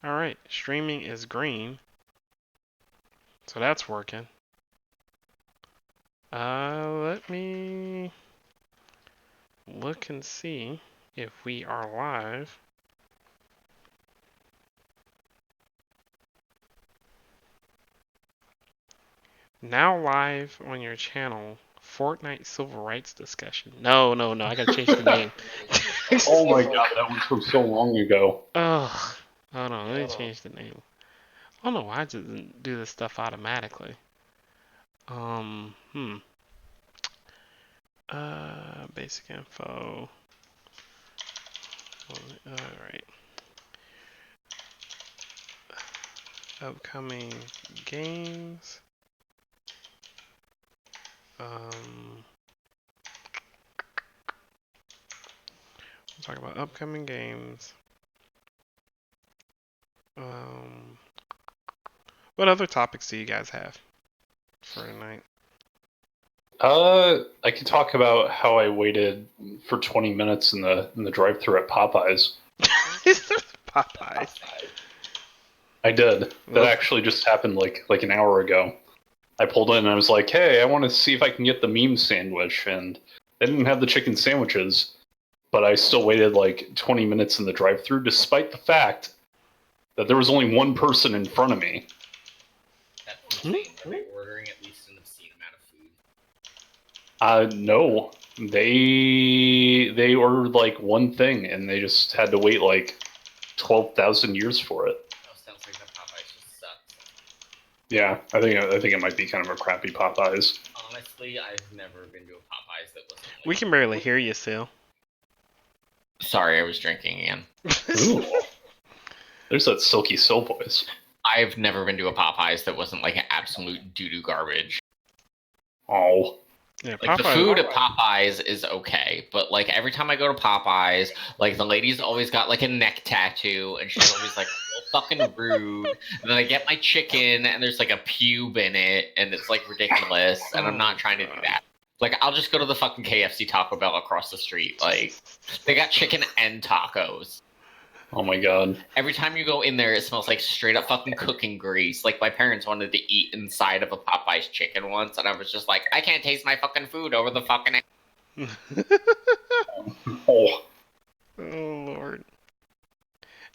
Alright, streaming is green. So that's working. Let me look and see if we are live. Now live on your channel, Fortnite civil rights discussion. No, I gotta change the name. Oh my god, that was from so long ago. Ugh. Hold on, let me change the name. I don't know why it doesn't do this stuff automatically. Hmm. Basic info. Alright. Upcoming games. We'll talk about upcoming games. What other topics do you guys have for tonight? I could talk about how I waited for 20 minutes in the drive-thru at Popeyes. Popeyes. I did. That actually just happened like an hour ago. I pulled in and I was like, "Hey, I want to see if I can get the meme sandwich," and they didn't have the chicken sandwiches, but I still waited like 20 minutes in the drive-thru, despite the fact that there was only one person in front of me. That's insane. Are they ordering at least an obscene amount of food? No. They ordered like one thing and they just had to wait like 12,000 years for it. Oh, sounds like the Popeyes just sucks. Yeah, I think it might be kind of a crappy Popeyes. Honestly, I've never been to a Popeyes that wasn't like... We can barely hear you, Sil. Sorry, I was drinking again. Ooh. There's that silky soul voice. I've never been to a Popeyes that wasn't like an absolute doo-doo garbage. Oh. Yeah, like, the food at Popeyes is okay, but like every time I go to Popeyes, like the lady's always got like a neck tattoo, and she's always like real fucking rude. And then I get my chicken, and there's like a pube in it, and it's like ridiculous. And I'm not trying to do that. Like, I'll just go to the fucking KFC Taco Bell across the street. Like, they got chicken and tacos. Oh my god. Every time you go in there, it smells like straight up fucking cooking grease. Like, my parents wanted to eat inside of a Popeyes chicken once, and I was just like, I can't taste my fucking food over the fucking... Oh. Oh, Lord.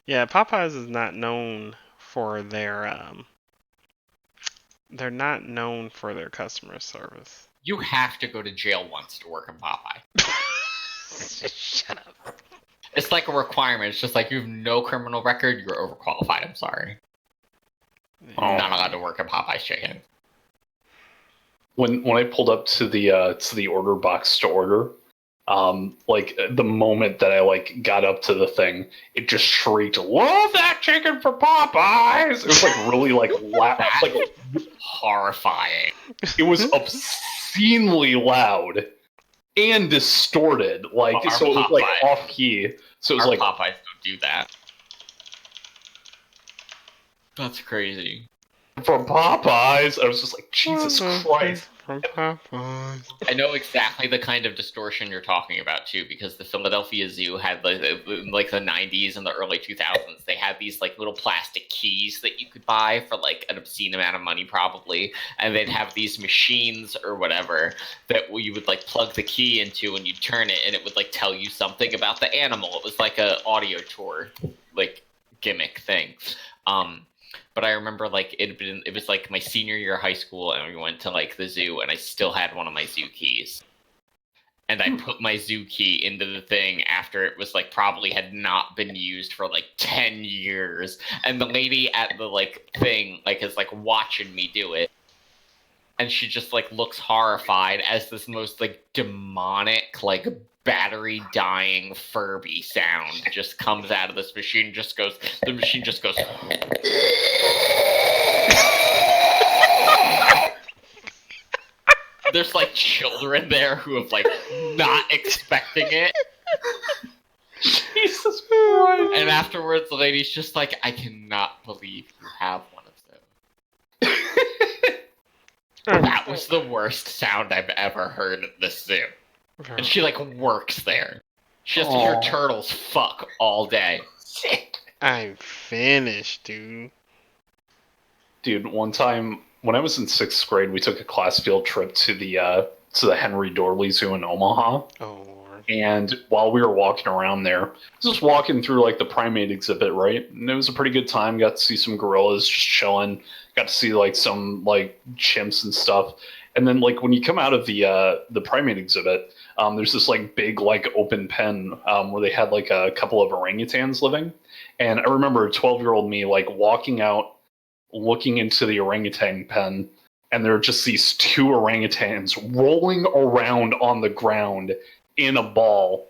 Yeah, Popeyes is not known for their, they're not known for their customer service. You have to go to jail once to work in Popeye. Shut up. It's like a requirement. It's just like, you have no criminal record, you're overqualified. I'm sorry. Oh. Not allowed to work at Popeye's chicken. When I pulled up to the order box to order, like the moment that I like got up to the thing, it just shrieked, "Love that chicken for Popeyes!" It was like really like loud, like horrifying. It was obscenely loud and distorted, like so it was like off key. So it was our like Popeyes don't do that. That's crazy. From Popeyes, I was just like, Jesus Christ. From Popeyes. I know exactly the kind of distortion you're talking about too, because the Philadelphia Zoo had like the 90s and the early 2000s. They had these like little plastic keys that you could buy for like an obscene amount of money, probably, and they'd have these machines or whatever that you would like plug the key into, and you'd turn it, and it would like tell you something about the animal. It was like a audio tour like gimmick thing. But I remember like it was like my senior year of high school, and we went to like the zoo, and I still had one of my zoo keys. And I put my zoo key into the thing after it was like probably had not been used for like 10 years. And the lady at the like thing like is like watching me do it. And she just like looks horrified as this most like demonic like battery dying Furby sound just comes out of this machine. The machine just goes. There's like children there who have like not expecting it. Jesus Christ. And afterwards the lady's just like, I cannot believe you have one of them. That was the worst sound I've ever heard at this zoo. And she like works there. She has to hear turtles fuck all day. I'm finished, dude. Dude, one time when I was in 6th grade, we took a class field trip to the Henry Dorley Zoo in Omaha. Oh Lord. And while we were walking around there, just walking through like the primate exhibit, right? And it was a pretty good time. Got to see some gorillas just chilling. Got to see like some like chimps and stuff. And then like when you come out of the primate exhibit, there's this like big like open pen where they had like a couple of orangutans living. And I remember 12-year-old me like walking out, looking into the orangutan pen, and there are just these two orangutans rolling around on the ground in a ball,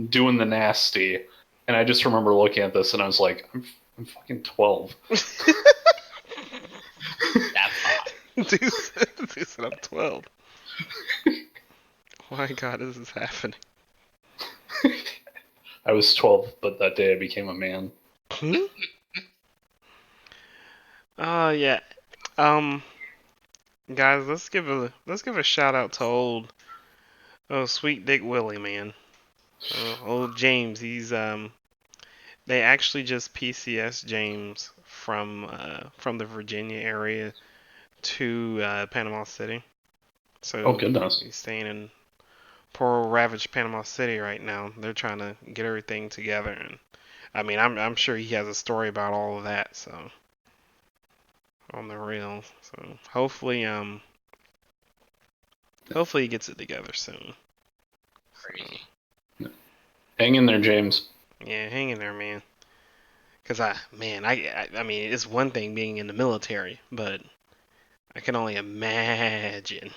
doing the nasty. And I just remember looking at this and I was like, I'm fucking 12. That's hot. Dude said I'm 12. Why God is this happening? I was 12, but that day I became a man. Yeah. Guys, let's give a shout out to Sweet Dick Willie, man. Old James, he's they actually just PCS James from the Virginia area to Panama City. So Oh, goodness. he's staying in poor ravaged Panama City right now. They're trying to get everything together, and I mean, I'm sure he has a story about all of that. So on the real. So hopefully he gets it together soon. Crazy. Hang in there, James. Yeah, hang in there, man. Cause I mean, it's one thing being in the military, but I can only imagine.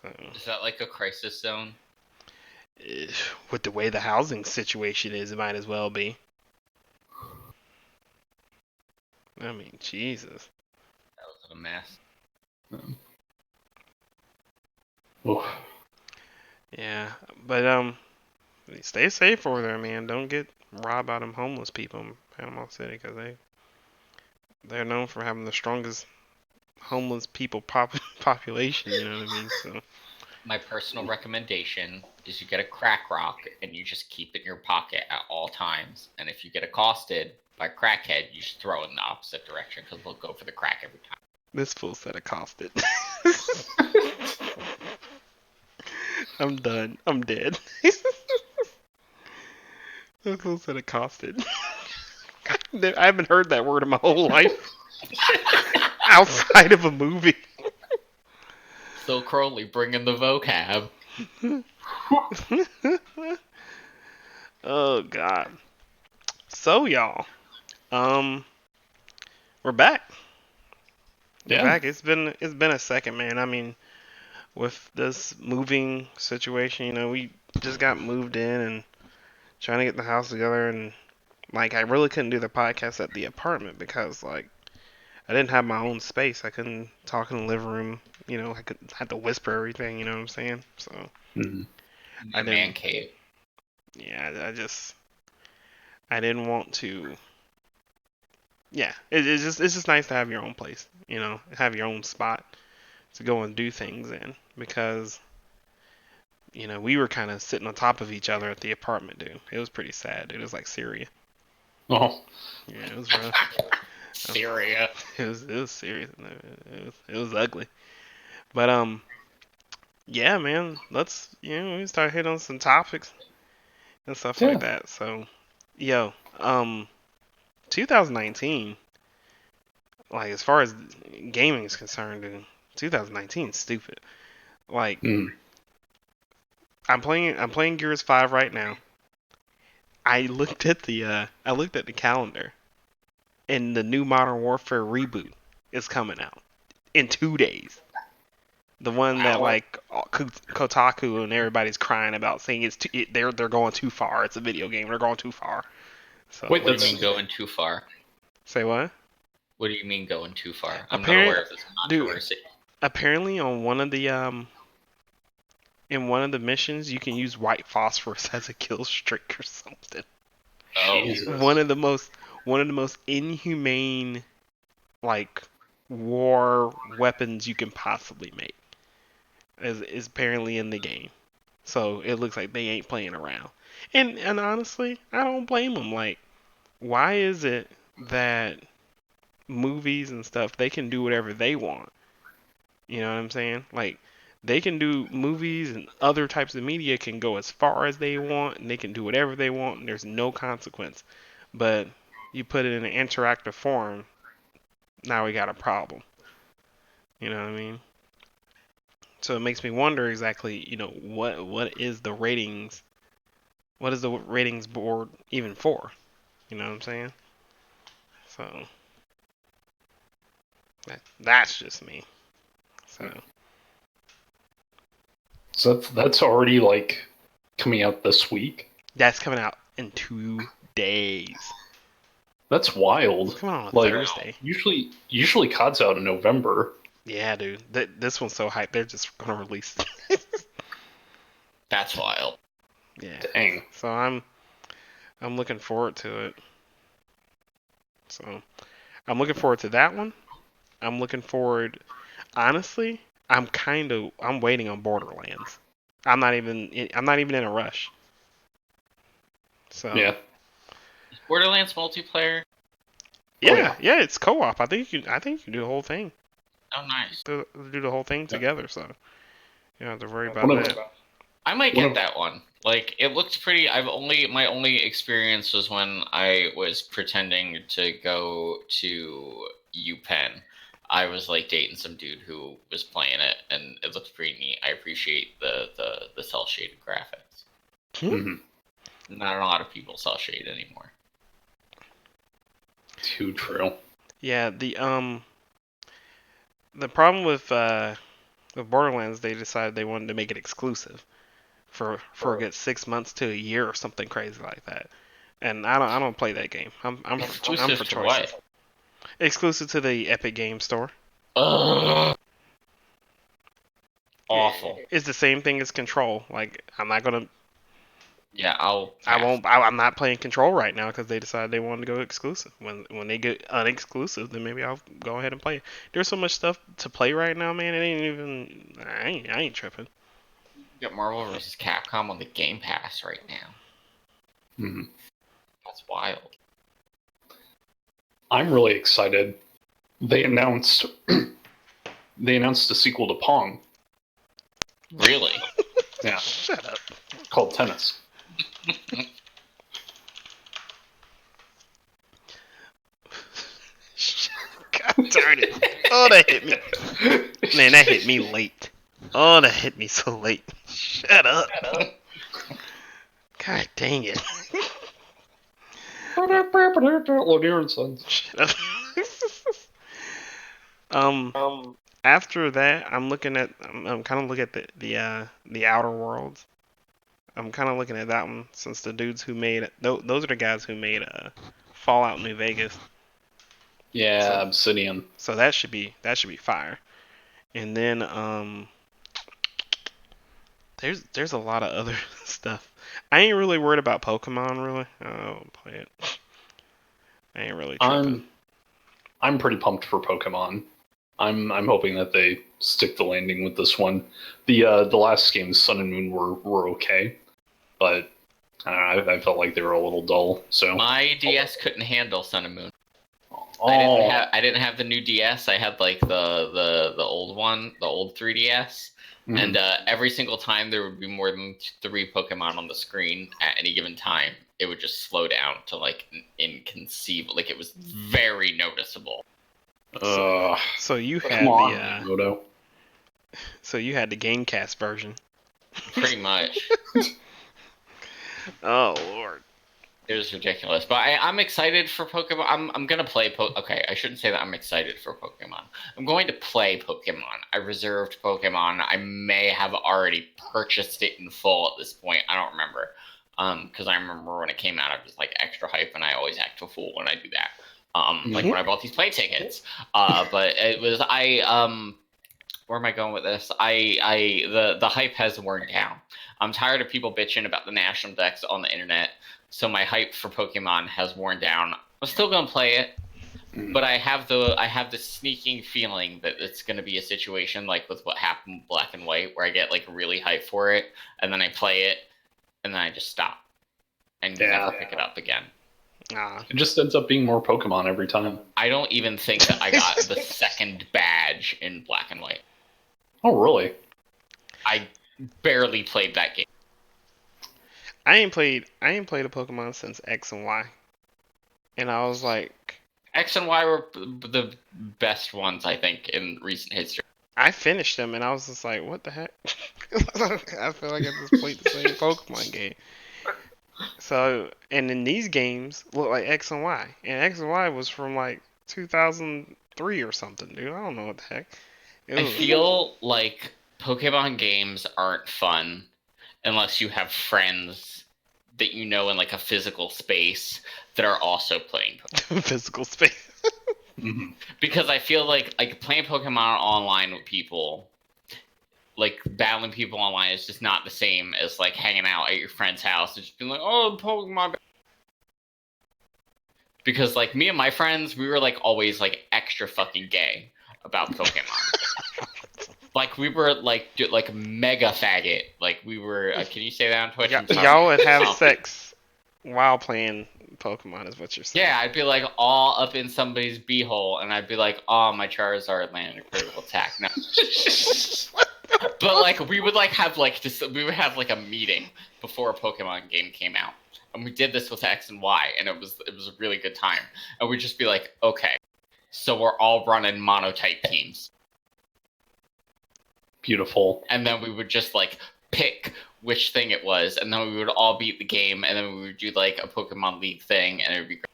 So, Is that like a crisis zone? with the way the housing situation is, it might as well be. I mean, Jesus. That was a mess. Oof. Yeah, but stay safe over there, man. Don't get robbed by them homeless people in Panama City, cause they're known for having the strongest homeless people population. You know what I mean? So. My personal recommendation is you get a crack rock and you just keep it in your pocket at all times. And if you get accosted by crackhead, you just throw it in the opposite direction because they'll go for the crack every time. This fool said accosted. I'm done. I'm dead. This fool said accosted. I haven't heard that word in my whole life. Outside of a movie. So Crowley, bring in the vocab. Oh God. So y'all, we're back. We're back. It's been a second, man. I mean, with this moving situation, you know, we just got moved in and trying to get the house together, and like I really couldn't do the podcast at the apartment because like I didn't have my own space. I couldn't talk in the living room. You know, had to whisper everything. You know what I'm saying? So I man cave. Yeah, I didn't want to. Yeah, it's just nice to have your own place. You know, have your own spot to go and do things in because you know we were kind of sitting on top of each other at the apartment, dude. It was pretty sad. It was like Syria. Oh. Yeah, it was rough. Syria. It was serious. It was ugly. But yeah, man. Let's we start hitting on some topics and stuff like that. So, 2019, like as far as gaming is concerned, dude, 2019 is stupid. Like, I'm playing Gears 5 right now. I looked at the calendar, and the new Modern Warfare reboot is coming out in 2 days. The one that like Kotaku and everybody's crying about, saying they're going too far. It's a video game. They're going too far. So, what do you mean going too far? Say what? What do you mean going too far? I'm not aware of this controversy. Dude, apparently on one of the in one of the missions you can use white phosphorus as a kill streak or something. Oh, Jesus. One of the most inhumane like war weapons you can possibly make is apparently in the game. So it looks like they ain't playing around. And honestly, I don't blame them. Like why is it that movies and stuff, they can do whatever they want? You know what I'm saying? Like, they can do movies and other types of media can go as far as they want and they can do whatever they want and there's no consequence. But you put it in an interactive form, now we got a problem. You know what I mean? So it makes me wonder exactly, what is the ratings? What is the ratings board even for? You know what I'm saying? So that's just me. So that's already like coming out this week. That's coming out in 2 days. That's wild. It's coming out on a like Thursday. Usually COD's out in November. Yeah, dude. This one's so hyped. They're just gonna release. That's wild. Yeah. Dang. So I'm looking forward to it. So I'm looking forward to that one. I'm looking forward. Honestly, I'm waiting on Borderlands. I'm not even in a rush. So yeah. Borderlands multiplayer. Yeah, it's co-op. I think you can do the whole thing. Oh, nice. Do the whole thing together, so you don't have to worry about that. I might get that one. Like, it looked pretty. My only experience was when I was pretending to go to UPenn. I was like dating some dude who was playing it, and it looked pretty neat. I appreciate the cell shaded graphics. Mm-hmm. Not a lot of people cell shade anymore. Too true. Yeah, the problem with Borderlands, they decided they wanted to make it exclusive for a good 6 months to a year or something crazy like that. And I don't play that game. I'm Exclusive for to choices. what? Exclusive to the Epic Game Store. Awful. It's the same thing as Control. Like, I'm not gonna. Yeah, I'm not playing Control right now because they decided they wanted to go exclusive. When they get unexclusive, then maybe I'll go ahead and play it. There's so much stuff to play right now, man. It ain't even. I ain't tripping. You can get Marvel vs. Capcom on the Game Pass right now. Mm-hmm. That's wild. I'm really excited. They announced a sequel to Pong. Really? Yeah. Shut up. Called Tennis. God darn it. Oh, that hit me. Man, that hit me late. Oh, that hit me so late. Shut up. God dang it. Lanier and Sons. Shut up. After that, I'm kind of looking at the Outer Worlds. I'm kind of looking at that one since the dudes who made those are the guys who made Fallout New Vegas. Yeah, Obsidian. So that should be fire. And then there's a lot of other stuff. I ain't really worried about Pokemon really. I don't play it. I ain't really tripping. I'm pretty pumped for Pokemon. I'm hoping that they stick the landing with this one. The last games, Sun and Moon, were okay, but I felt like they were a little dull. So my DS couldn't handle Sun and Moon. Oh. I didn't have the new DS. I had like the old one, the old 3DS. Mm-hmm. And every single time there would be more than 3 Pokemon on the screen at any given time, it would just slow down to like inconceivable. Like, it was very noticeable. So you had So you had the Gamecast version. Pretty much. Oh Lord. It was ridiculous, but I'm excited for Pokemon. I'm gonna play Okay, I shouldn't say that I'm excited for Pokemon. I'm going to play Pokemon. I reserved Pokemon. I may have already purchased it in full at this point. I don't remember, because I remember when it came out, I was like extra hype, and I always act a fool when I do that. Like when I bought these play tickets. But it was where am I going with this? The hype has worn down. I'm tired of people bitching about the national decks on the internet. So my hype for Pokemon has worn down. I'm still gonna play it, but I have the sneaking feeling that it's gonna be a situation like with what happened with Black and White, where I get like really hyped for it, and then I play it, and then I just stop and never pick it up again. Nah. It just ends up being more Pokemon every time. I don't even think that I got the second badge in Black and White. Oh, really? I barely played that game. I ain't played a Pokemon since X and Y. And I was like, X and Y were the best ones, I think, in recent history. I finished them and I was just like, what the heck? I feel like I just played the same Pokemon game. So, and in these games look like X and Y. And X and Y was from like 2003 or something, dude. I don't know what the heck. I feel like Pokemon games aren't fun unless you have friends that you know in like a physical space that are also playing Pokemon. Physical space. Because I feel like playing Pokemon online with people, like battling people online, is just not the same as like hanging out at your friend's house and just being like, oh, Pokemon. Because like me and my friends, we were like always like extra fucking gay about Pokemon. Like we were like mega faggot. Like we were. Can you say that on Twitch? Y'all would have sex while playing Pokemon, is what you're saying. Yeah, I'd be like all up in somebody's beehole, and I'd be like, "Oh, my Charizard landed a critical attack." No, but like we would like have like this. We would have like a meeting before a Pokemon game came out, and we did this with X and Y, and it was a really good time. And we'd just be like, "Okay, so we're all running monotype teams." Beautiful. And then we would just like pick which thing it was, and then we would all beat the game, and then we would do like a Pokemon League thing, and it would be great.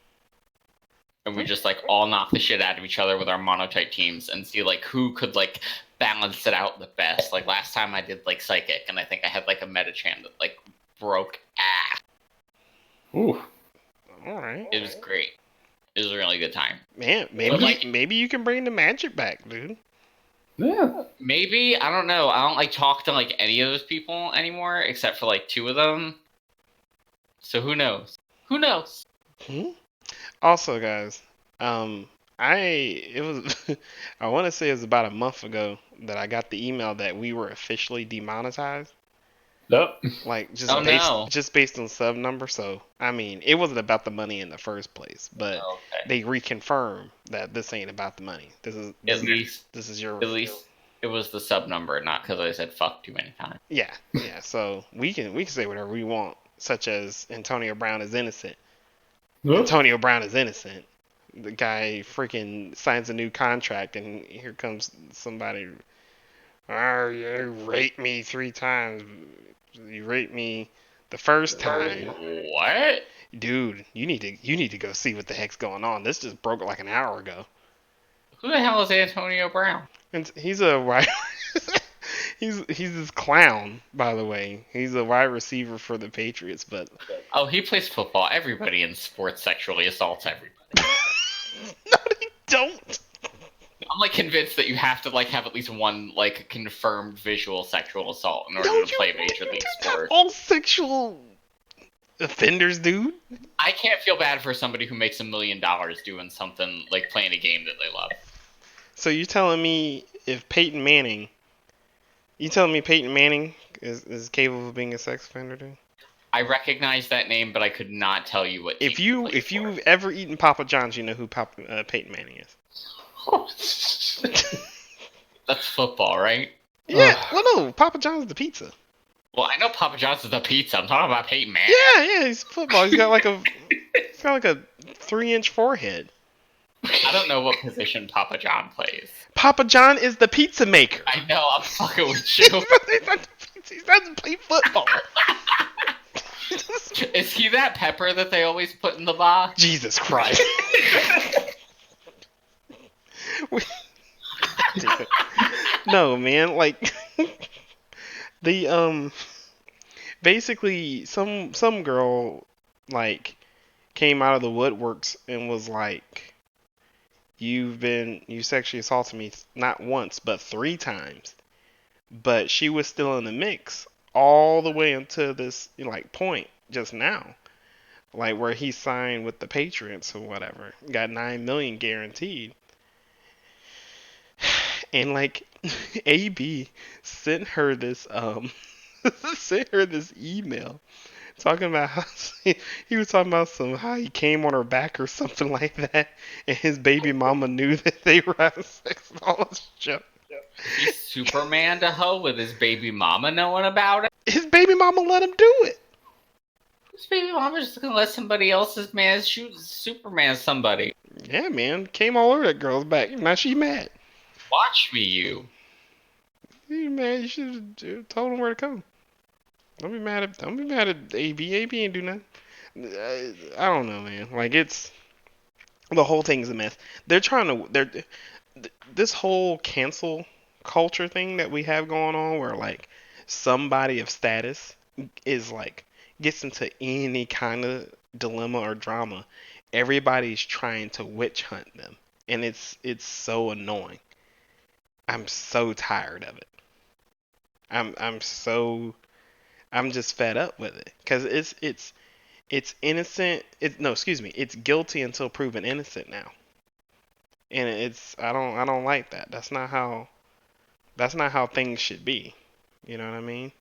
And we just like all knock the shit out of each other with our monotype teams and see like who could like balance it out the best. Like last time I did like Psychic, and I think I had like a Medicham that like broke ass. Ooh. Alright. It was great. It was a really good time. Man, maybe you can bring the magic back, dude. Yeah. Maybe, I don't know. I don't like talk to like any of those people anymore except for like two of them. So who knows? Who knows? Also, guys, I want to say it was about a month ago that I got the email that we were officially demonetized. Nope. Like just based on sub number. So I mean, it wasn't about the money in the first place, but they reconfirmed that this ain't about the money. This is at least it was the sub number, not because I said fuck too many times. Yeah. So we can say whatever we want, such as Antonio Brown is innocent. Nope. Antonio Brown is innocent. The guy freaking signs a new contract, and here comes somebody. Oh, you raped me 3 times. You raped me the first time. What? Dude, you need to go see what the heck's going on. This just broke like an hour ago. Who the hell is Antonio Brown? And he's a wide. he's this clown, by the way. He's a wide receiver for the Patriots, but he plays football. Everybody in sports sexually assaults everybody. No, they don't. I'm like convinced that you have to like have at least one like confirmed visual sexual assault in order to play Major League Sport. All sexual offenders, dude. I can't feel bad for somebody who makes $1 million doing something like playing a game that they love. So you're telling me if Peyton Manning is capable of being a sex offender, dude? I recognize that name, but I could not tell you what. If you've ever eaten Papa John's, you know who Peyton Manning is. That's football, right? Yeah. Well, no, Papa John's the pizza. Well, I know Papa John's is the pizza. I'm talking about Peyton Manning. Yeah, he's football. He's got like a 3-inch forehead. I don't know what position Papa John plays. Papa John is the pizza maker. I know. I'm fucking with you. He doesn't play football. Is he that pepper that they always put in the box? Jesus Christ. No, man, like the basically some girl like came out of the woodworks and was like, you sexually assaulted me not once but 3 times. But she was still in the mix all the way until this like point just now, like where he signed with the Patriots or whatever, got $9 million guaranteed. And like AB sent her this email talking about how he was talking about how he came on her back or something like that, and his baby mama knew that they were having sex and all this shit. He's Superman to hoe with his baby mama knowing about it. His baby mama let him do it. His baby mama's just gonna let somebody else's man shoot Superman somebody. Yeah, man, came all over that girl's back. Now she mad. Watch me, you. You mad? You should have told him where to go. Don't be mad at AB. AB ain't do nothing. I don't know, man. Like the whole thing's a mess. This whole cancel culture thing that we have going on, where like somebody of status is like gets into any kind of dilemma or drama, everybody's trying to witch hunt them, and it's so annoying. I'm so tired of it. I'm just fed up with it because it's innocent. It's guilty until proven innocent now, and I don't like that. That's not how things should be. You know what I mean?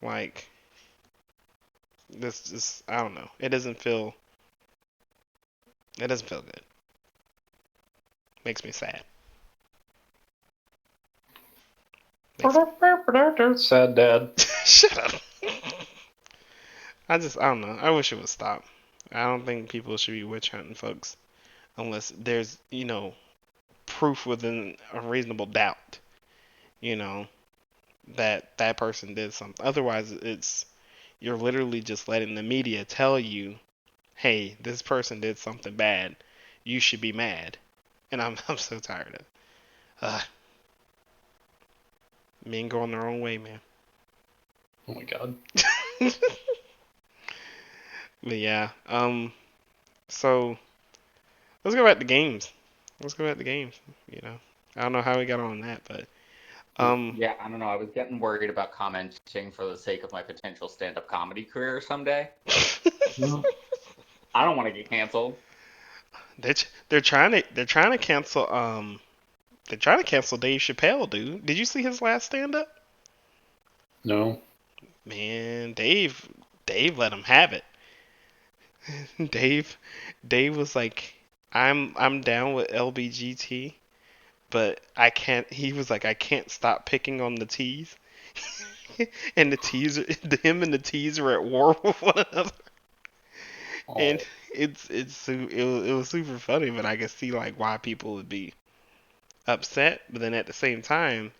Like this I don't know. It doesn't feel good. Makes me sad. Sad dad. Shut up. I don't know. I wish it would stop. I don't think people should be witch hunting folks unless there's, proof within a reasonable doubt, you know, that that person did something. Otherwise, you're literally just letting the media tell you, "Hey, this person did something bad. You should be mad." And I'm so tired of it. Men going their own way, man. Oh my god. But yeah, so let's go back to games. I don't know how we got on that, but yeah, I don't know. I was getting worried about commenting for the sake of my potential stand-up comedy career someday. I don't want to get canceled. They're trying to cancel Dave Chappelle, dude. Did you see his last stand-up? No. Man, Dave let him have it. Dave was like, I'm down with LBGT, but I can't. He was like, I can't stop picking on the T's, and him and the T's are at war with one another. Oh. And it was super funny, but I could see like why people would be upset. But then at the same time,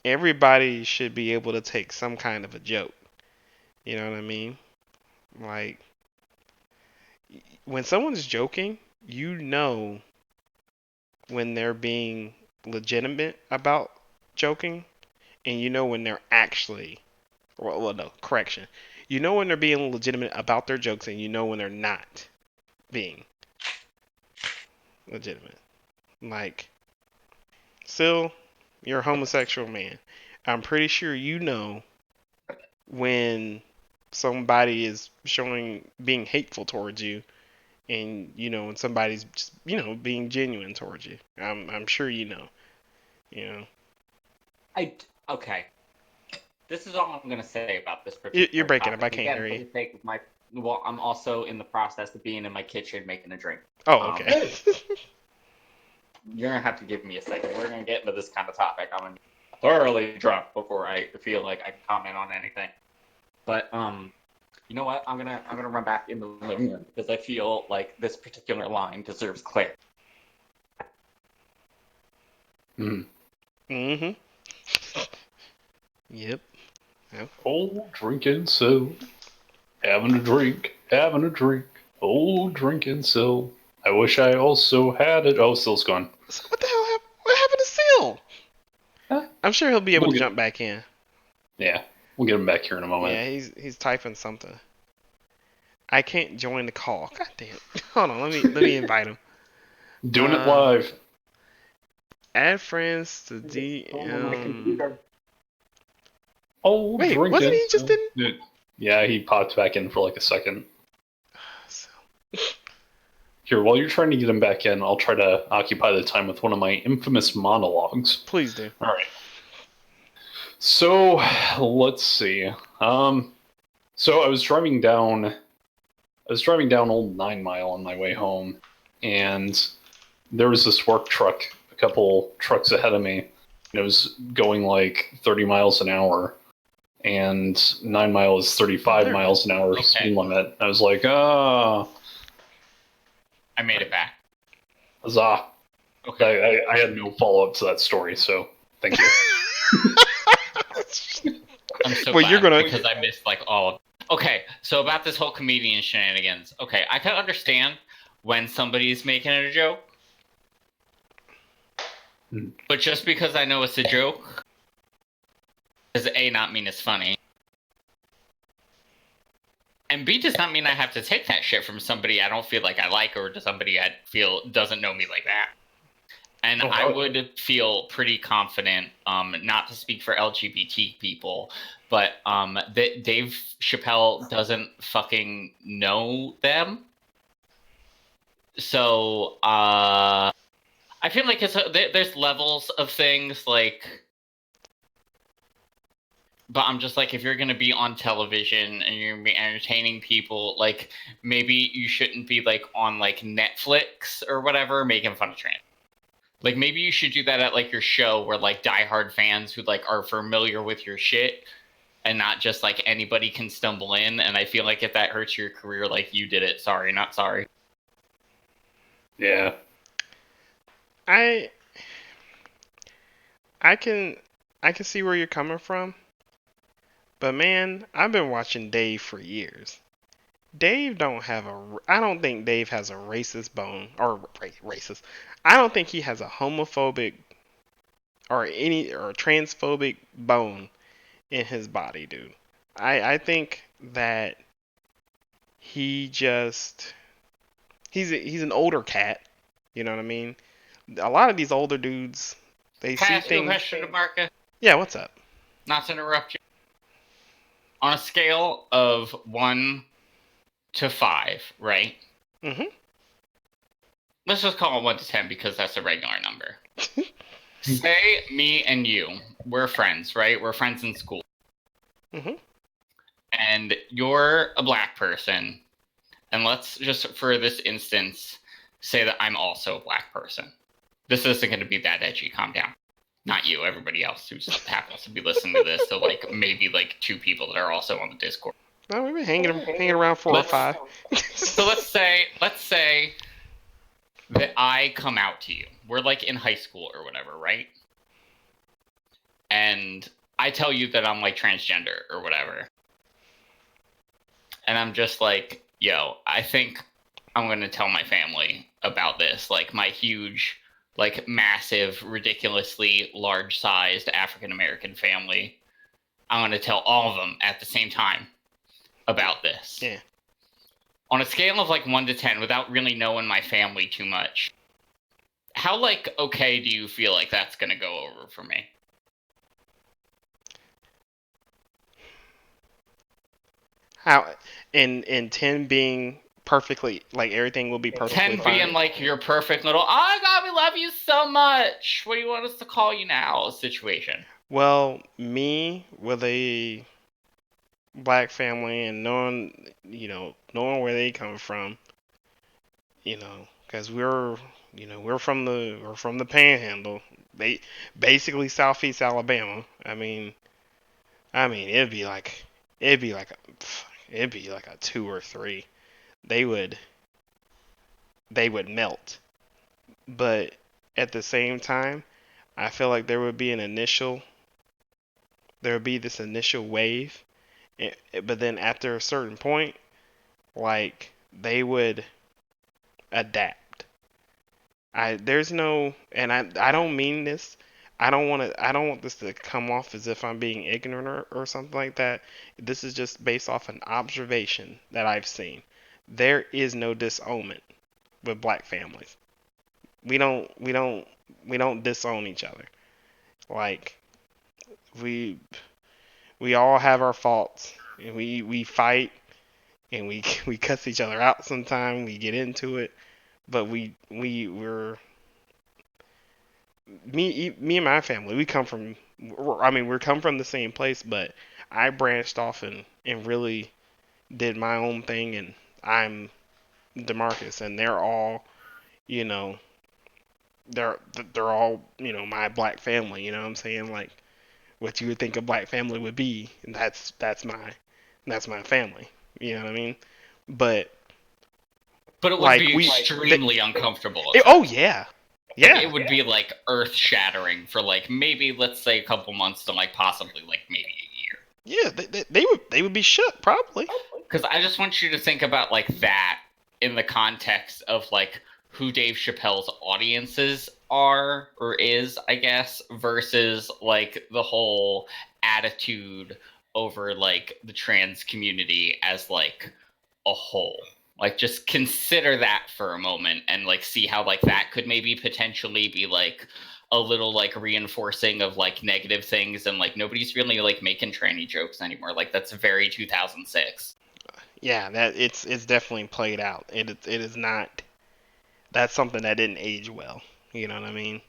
everybody should be able to take some kind of a joke. You know what I mean? Like, when someone's joking, you know when they're being legitimate about joking, and you know when they're actually, well, no, correction. You know when they're being legitimate about their jokes, and you know when they're not being legitimate. Like, Sil, you're a homosexual man. I'm pretty sure you know when somebody is being hateful towards you, and when somebody's just being genuine towards you. I'm sure you know. Okay. This is all I'm gonna say about this particular You're breaking topic. up. I can't hear you. I'm also in the process of being in my kitchen making a drink. Oh, okay. You're gonna have to give me a second. We're gonna get into this kind of topic. I'm gonna be thoroughly drunk before I feel like I can comment on anything. But you know what? I'm gonna run back in the living room because I feel like this particular line deserves clarity. Mm-hmm. Yep. Oh, drinking so, having a drink, oh, drinking so. I wish I also had it. Oh, Sil's gone. So what the hell happened? What happened to Sil? Huh? I'm sure he'll be able to jump back in. Yeah, we'll get him back here in a moment. Yeah, he's typing something. I can't join the call. God damn. Hold on, let me invite him. Doing it live. Add friends to DM. Oh, wait, drinking. Wasn't he just in? Yeah, he popped back in for like a second. Here, while you're trying to get him back in, I'll try to occupy the time with one of my infamous monologues. Please do. All right. So, let's see. So I was driving down Old 9 Mile on my way home, and there was this work truck a couple trucks ahead of me, and it was going like 30 miles an hour, and 9 Mile is 35 miles an hour speed limit. I was like, I made it back. Huzzah. Okay. I had no follow-up to that story, so thank you. I'm so glad because I missed like all of. Okay, so about this whole comedian shenanigans. Okay, I can understand when somebody's making it a joke, but just because I know it's a joke does A, not mean it's funny, and B, does not mean I have to take that shit from somebody I don't feel like I like, or to somebody I feel doesn't know me like that. And I would feel pretty confident, not to speak for LGBT people, but that Dave Chappelle doesn't fucking know them. So I feel like there's levels of things, like, but I'm just like, if you're gonna be on television and you're gonna be entertaining people, like, maybe you shouldn't be like on like Netflix or whatever making fun of trans. Like, maybe you should do that at, like, your show where, like, diehard fans who, like, are familiar with your shit and not just, like, anybody can stumble in. And I feel like if that hurts your career, like, you did it. Sorry, not sorry. Yeah. I can see where you're coming from. But, man, I've been watching Dave for years. I don't think Dave has a racist bone, or racist. I don't think he has a homophobic or transphobic bone in his body, dude. I think that he's an older cat. You know what I mean? A lot of these older dudes, they Can see I ask things. You a question, DeMarca? Yeah, what's up? Not to interrupt you. On a scale of 1 to 5, right? Mm-hmm. Let's just call it 1 to 10 because that's a regular number. Say me and you, we're friends, right? We're friends in school. Mm-hmm. And you're a black person, and let's just, for this instance, say that I'm also a black person. This isn't going to be that edgy. Calm down. Not you, everybody else who happens to be listening to this. So, like, maybe, like, 2 people that are also on the Discord. No, we've been hanging around 4 or 5. So let's say that I come out to you. We're, like, in high school or whatever, right? And I tell you that I'm, like, transgender or whatever. And I'm just like, yo, I think I'm going to tell my family about this. Like, my huge, like, massive, ridiculously large-sized African-American family. I'm going to tell all of them at the same time about this. Yeah. On a scale of, like, 1 to 10, without really knowing my family too much, how, like, okay do you feel like that's going to go over for me? How, and 10 being perfectly, like, everything will be perfectly 10 fine. being like your perfect little, oh god, we love you so much, what do you want us to call you now situation. Well, me with a black family and knowing where they come from, because we're from the Panhandle, basically Southeast Alabama. I mean, it'd be like a 2 or 3. They would melt. But at the same time, I feel like there would be this initial wave, but then after a certain point, like, they would adapt. I don't mean this. I don't want this to come off as if I'm being ignorant or something like that. This is just based off an observation that I've seen. There is no disownment with black families. We don't disown each other. Like, we all have our faults, and we fight, and we we cuss each other out sometimes. We get into it, but we're me and my family. We're come from the same place, but I branched off and really did my own thing, and I'm DeMarcus, and they're all, you know, they're they're all, my black family. You know what I'm saying? Like what you would think a black family would be, and that's my family. You know what I mean? But But it would like be extremely uncomfortable. Oh yeah, yeah. Like, it would be like earth shattering for like maybe let's say a couple months to like possibly like maybe a year. Yeah, they would be shook probably. Because I just want you to think about like that in the context of like who Dave Chappelle's audiences are or is, I guess, versus like the whole attitude over like the trans community as like a whole. Like just consider that for a moment and like see how like that could maybe potentially be like a little like reinforcing of like negative things, and like nobody's really like making tranny jokes anymore. Like that's very 2006. Yeah, that it's definitely played out. It is not. That's something that didn't age well. You know what I mean?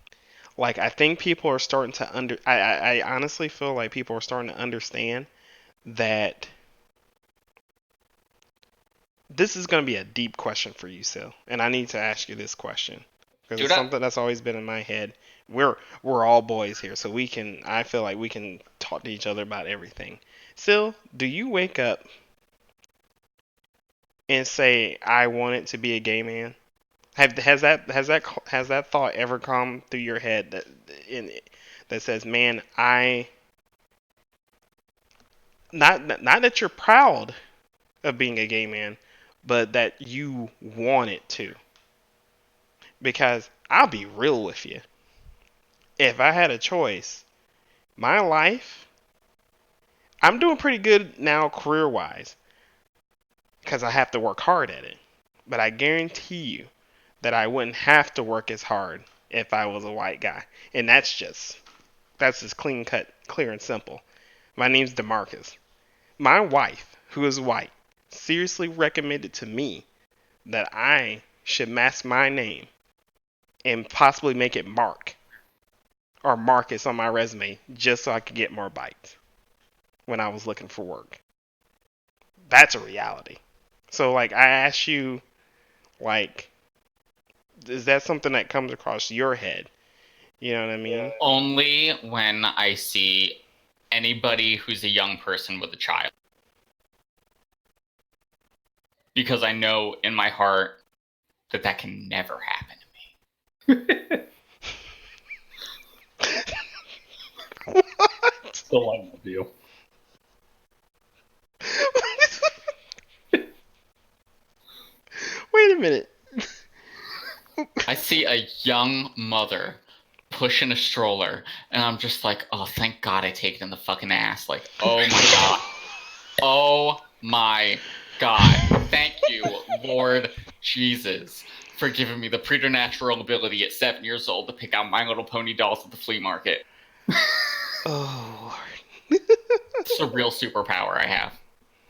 Like I think people are starting to I honestly feel like people are starting to understand that this is going to be a deep question for you, Sil, and I need to ask you this question because it's something that's always been in my head. We're all boys here, so we can. I feel like we can talk to each other about everything. Sil, do you wake up and say, "I wanted to be a gay man"? Has that thought ever come through your head that says, "Man, I not that you're proud of being a gay man, but that you wanted to"? Because I'll be real with you. If I had a choice, my life, I'm doing pretty good now career wise because I have to work hard at it. But I guarantee you that I wouldn't have to work as hard if I was a white guy. And that's just clean cut, clear and simple. My name's DeMarcus. My wife, who is white, seriously recommended to me that I should mask my name and possibly make it Mark or Marcus on my resume just so I could get more bites when I was looking for work. That's a reality. So like I ask you, like, is that something that comes across your head? You know what I mean? Only when I see anybody who's a young person with a child. Because I know in my heart that that can never happen to me. What? Still, I love you. Wait a minute. I see a young mother pushing a stroller, and I'm just like, oh, thank God I take it in the fucking ass. Like, oh my God. Oh my God. Thank you, Lord Jesus, for giving me the preternatural ability at 7 years old to pick out My Little Pony dolls at the flea market. Oh, It's a real superpower I have.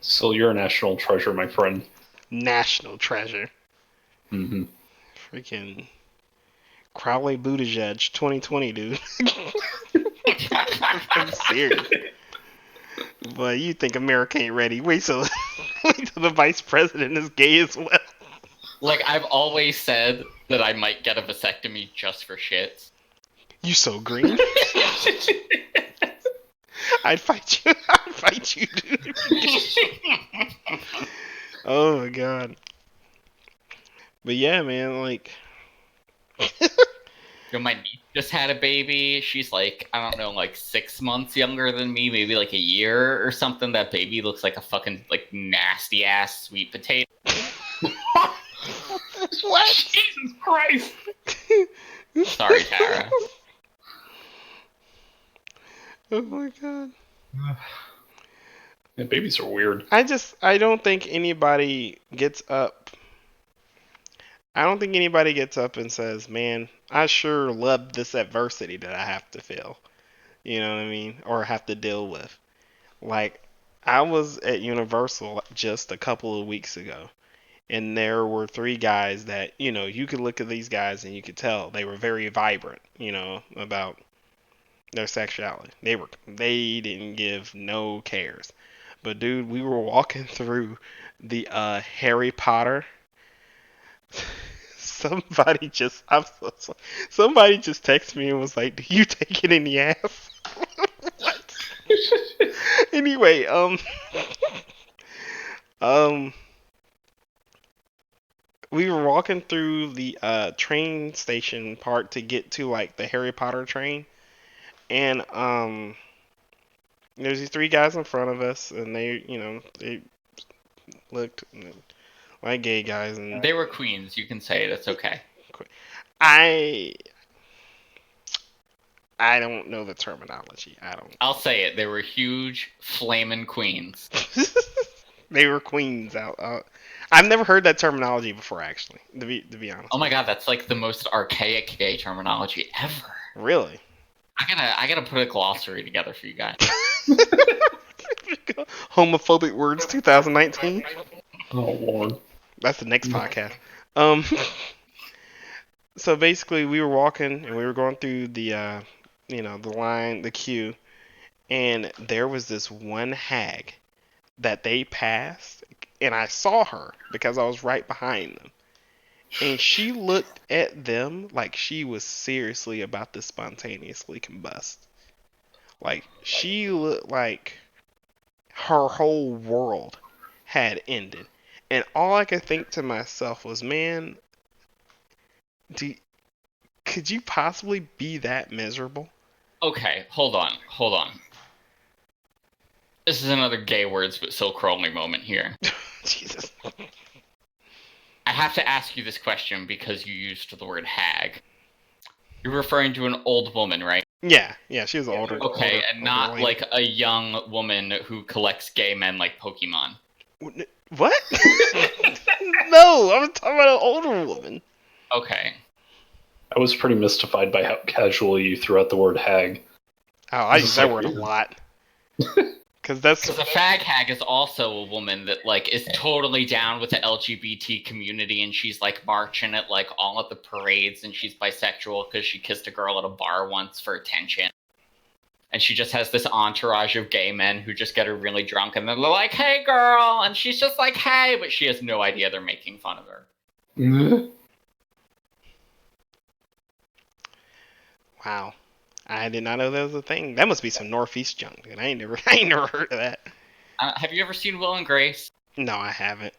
So you're a national treasure, my friend. national treasure. Mm-hmm. Freaking Crowley Buttigieg 2020, dude. I'm serious. But you think America ain't ready. Wait till the vice president is gay as well. Like, I've always said that I might get a vasectomy just for shits. You so green. I'd fight you. I'd fight you, dude. Oh my God. But yeah, man, like. My niece just had a baby. She's like, I don't know, like 6 months younger than me, maybe like a year or something. That baby looks like a fucking like nasty ass sweet potato. What? Jesus Christ! Sorry, Tara. Oh my God. Yeah, babies are weird. I don't think anybody gets up. I don't think anybody gets up and says, "Man, I sure love this adversity that I have to feel." You know what I mean? Or have to deal with. Like, I was at Universal just a couple of weeks ago, and there were three guys that, you could look at these guys and you could tell they were very vibrant, about their sexuality. They didn't give no cares. But dude, we were walking through the Harry Potter. Somebody just somebody just texted me and was like, "Do you take it in the ass?" What? Anyway, um, we were walking through the train station part to get to like the Harry Potter train, and there's these three guys in front of us, and they looked like gay guys, and They were queens. You can say it. It's okay. I don't know the terminology. I don't. I'll say it. They were huge, flaming queens. They were queens out. I've never heard that terminology before, actually. To be honest. Oh my god, that's like the most archaic gay terminology ever. Really? I gotta put a glossary together for you guys. Homophobic words 2019. Oh Lord. That's the next podcast. So basically, we were walking and we were going through the the line, the queue, and there was this one hag that they passed, and I saw her because I was right behind them. And she looked at them like she was seriously about to spontaneously combust. Like, she looked like her whole world had ended. And all I could think to myself was, man, could you possibly be that miserable? Okay, hold on. This is another gay words but so Crowley moment here. Jesus. I have to ask you this question because you used the word hag. You're referring to an old woman, right? Yeah, she was older. Okay, and not like a young woman who collects gay men like Pokemon. What? No, I'm talking about an older woman. Okay. I was pretty mystified by how casually you threw out the word hag. Oh, I use that word a lot. Because a fag hag is also a woman that like is totally down with the LGBT community, and she's like marching at like all of the parades, and she's bisexual because she kissed a girl at a bar once for attention. And she just has this entourage of gay men who just get her really drunk, and they're like, "Hey, girl," and she's just like, "Hey," but she has no idea they're making fun of her. Wow. I did not know that was a thing. That must be some Northeast junk. And I ain't never heard of that. Have you ever seen Will and Grace? No, I haven't.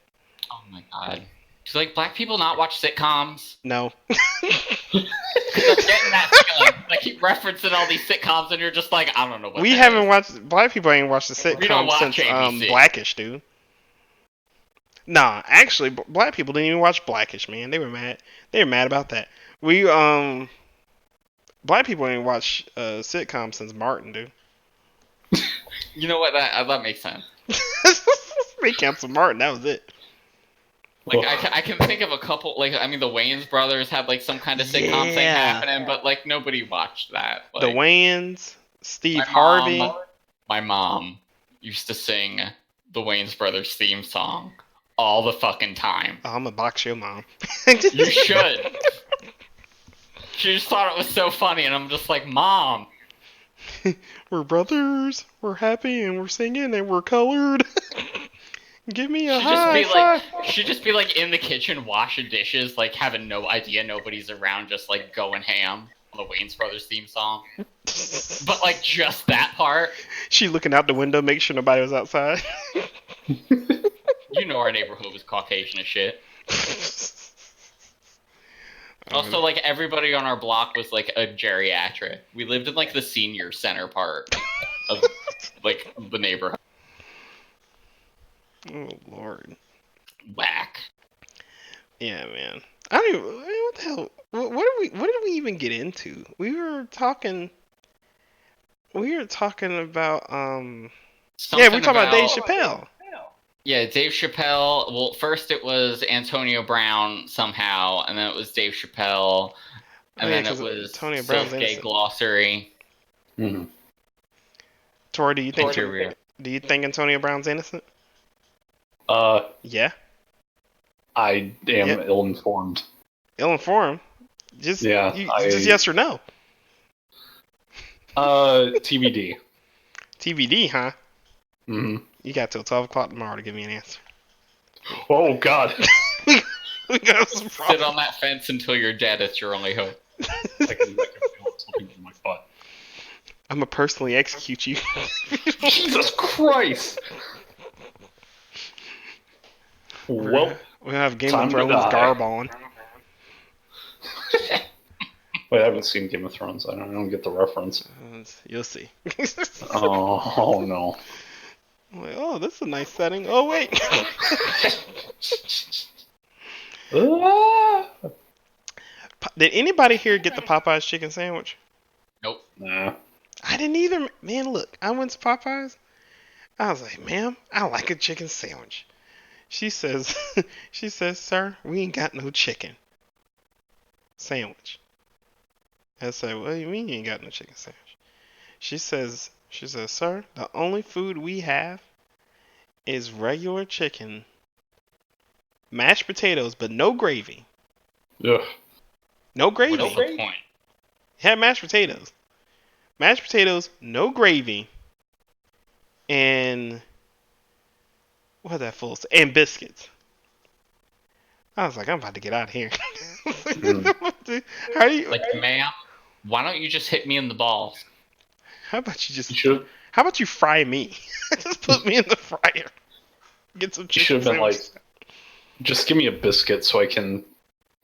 Oh my god. Do like black people not watch sitcoms? No. Because I'm getting that feeling. I keep referencing all these sitcoms, and you're just like, I don't know what. We haven't watched. Black people ain't watched the sitcom since ABC. Blackish, dude. Nah, actually, black people didn't even watch Blackish, man. They were mad. They were mad about that. Black people ain't watch sitcoms since Martin, dude. You know what? That makes sense. They canceled Martin. That was it. Like I can think of a couple. Like I mean, the Wayans brothers had like some kind of sitcom thing happening, but like nobody watched that. Like, the Wayans, Steve Harvey. My mom used to sing the Wayans brothers theme song all the fucking time. Oh, I'm gonna box your mom. You should. She just thought it was so funny, and I'm just like, Mom. We're brothers. We're happy, and we're singing, and we're colored. Give me a high five. She'd just be like in the kitchen washing dishes, like having no idea nobody's around, just like going ham on the Wayans Brothers theme song. But like just that part. She looking out the window, make sure nobody was outside. You know our neighborhood was Caucasian as shit. Also, like, everybody on our block was, like, a geriatric. We lived in, like, the senior center part of, like, the neighborhood. Oh, Lord. Whack. Yeah, man. I don't even... What the hell? What did we even get into? We were talking about, we were talking about Dave Chappelle. Yeah, Dave Chappelle. Well, first it was Antonio Brown somehow, and then it was Dave Chappelle, and then it was Antonio Brown's Gay Glossary. Mm-hmm. Tori, do you think Antonio Brown's innocent? Yeah. I am ill-informed. Ill-informed? Just yes or no? TBD. TBD, huh? Mm-hmm. You got till 12 o'clock tomorrow to give me an answer. Oh God! We got some Sit problems. on that fence until you're dead. It's your only hope. I can feel it slipping in my butt. I'm gonna personally execute you. Jesus Christ! Well, we have Game time of to Thrones die. garb on. Wait, I haven't seen Game of Thrones. I don't get the reference. You'll see. Oh no. I'm like, oh, this is a nice setting. Oh wait. Did anybody here get the Popeyes chicken sandwich? Nope. Nah. I didn't either. Man, look, I went to Popeyes. I was like, ma'am, I like a chicken sandwich. She says, sir, we ain't got no chicken sandwich. I said, what do you mean you ain't got no chicken sandwich? She says, sir, the only food we have is regular chicken, mashed potatoes, but no gravy. Ugh. No gravy. What's the point? Had mashed potatoes. Mashed potatoes, no gravy, and what that full? And biscuits. I was like, I'm about to get out of here. How do you? Like, ma'am, why don't you just hit me in the balls? How about you just? You should. How about you fry me? Just put me in the fryer. Get some You chicken should have been like, sandwiches. just give me a biscuit so I can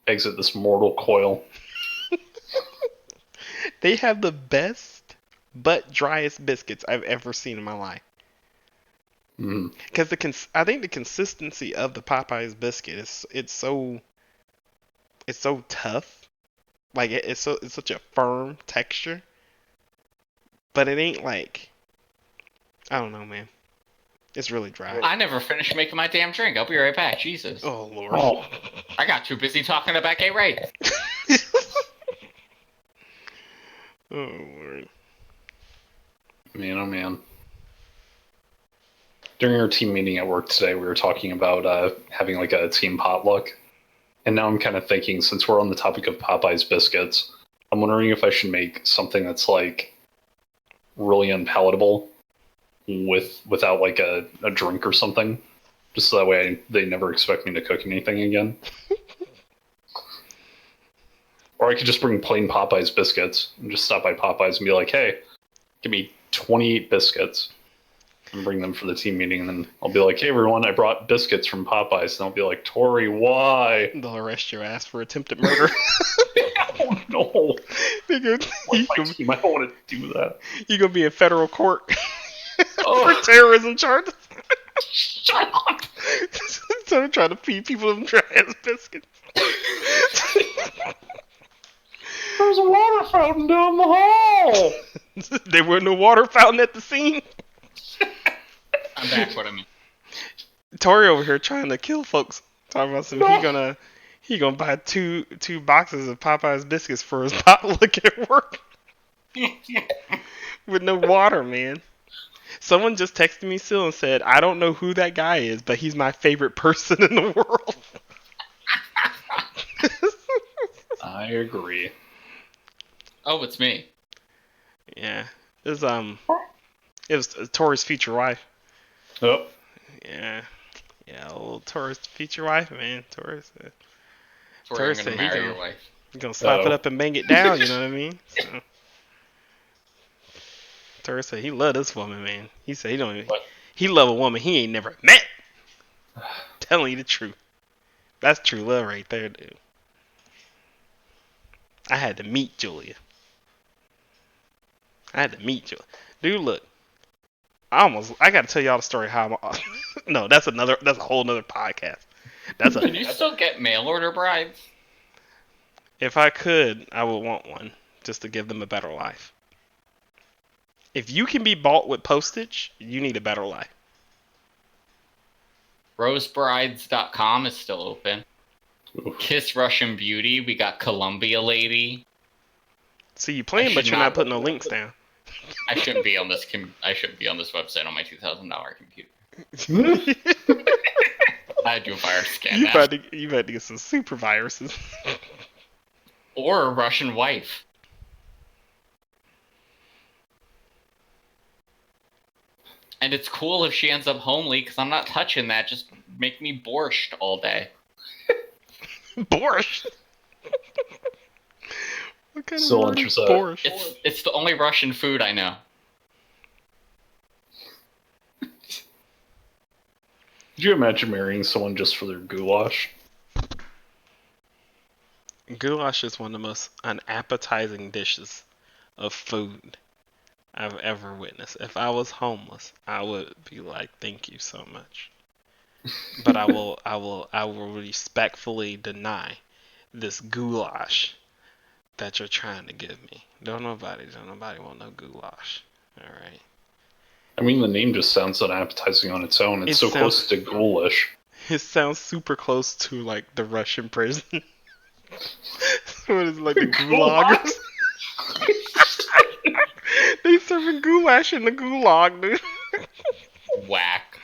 exit this mortal coil. They have the best but driest biscuits I've ever seen in my life. Because I think the consistency of the Popeyes biscuit is it's so tough. Like it's such a firm texture. But it ain't like, I don't know, man. It's really dry. I never finished making my damn drink. I'll be right back. Jesus. Oh Lord. Oh. I got too busy talking about gay rape. Oh Lord. Man, oh man. During our team meeting at work today, we were talking about having like a team potluck. And now I'm kind of thinking, since we're on the topic of Popeyes biscuits, I'm wondering if I should make something that's like really unpalatable without like a drink or something. Just so that way they never expect me to cook anything again. Or I could just bring plain Popeyes biscuits and just stop by Popeyes and be like, hey, give me 28 biscuits and bring them for the team meeting. And then I'll be like, hey, everyone, I brought biscuits from Popeyes. And I'll be like, Tori, why? They'll arrest your ass for attempted murder. Oh, no. Like my team, I don't want to do that. You're going to be in federal court Oh. for terrorism charges. Shut up! So I'm trying to feed people them dry ass biscuits. There's a water fountain down the hall! There was no water fountain at the scene. I'm back. What I mean. Tori over here trying to kill folks. Talking about some he gonna buy two boxes of Popeyes biscuits for his potluck at work with no water, man. Someone just texted me still and said, I don't know who that guy is, but he's my favorite person in the world. I agree. Oh, it's me. Yeah. It was Tori's future wife. Oh. Yeah. Yeah, old Tori's future wife, man. Tori's Tori, I'm gonna marry your wife. He's gonna slap it up and bang it down, you know what I mean? So. Tori said he love this woman, man. He said he love a woman he ain't never met. Telling you the truth. That's true love right there, dude. I had to meet Julia. Dude, look. I gotta tell y'all the story how I'm no, that's a whole nother podcast. Can you still get mail order brides? If I could, I would want one just to give them a better life. If you can be bought with postage, you need a better life. Rosebrides.com is still open. Oof. Kiss Russian Beauty. We got Columbia Lady. See, you playing, but you're not putting no links down. I shouldn't be on this. I shouldn't be on this website on my $2,000 computer. I do a virus scan. You about to get some super viruses. Or a Russian wife. And it's cool if she ends up homely, because I'm not touching that. Just make me borscht all day. Borscht? What kind So of word is borscht? It's the only Russian food I know. Could you imagine marrying someone just for their goulash? Goulash is one of the most unappetizing dishes of food I've ever witnessed. If I was homeless, I would be like, "Thank you so much," but I will respectfully deny this goulash that you're trying to give me. Don't nobody want no goulash. All right. I mean, the name just sounds unappetizing on its own. It's so close to ghoulish. It sounds super close to like the Russian prison. What is it, like the gulag? They serving goulash in the gulag, dude. Whack.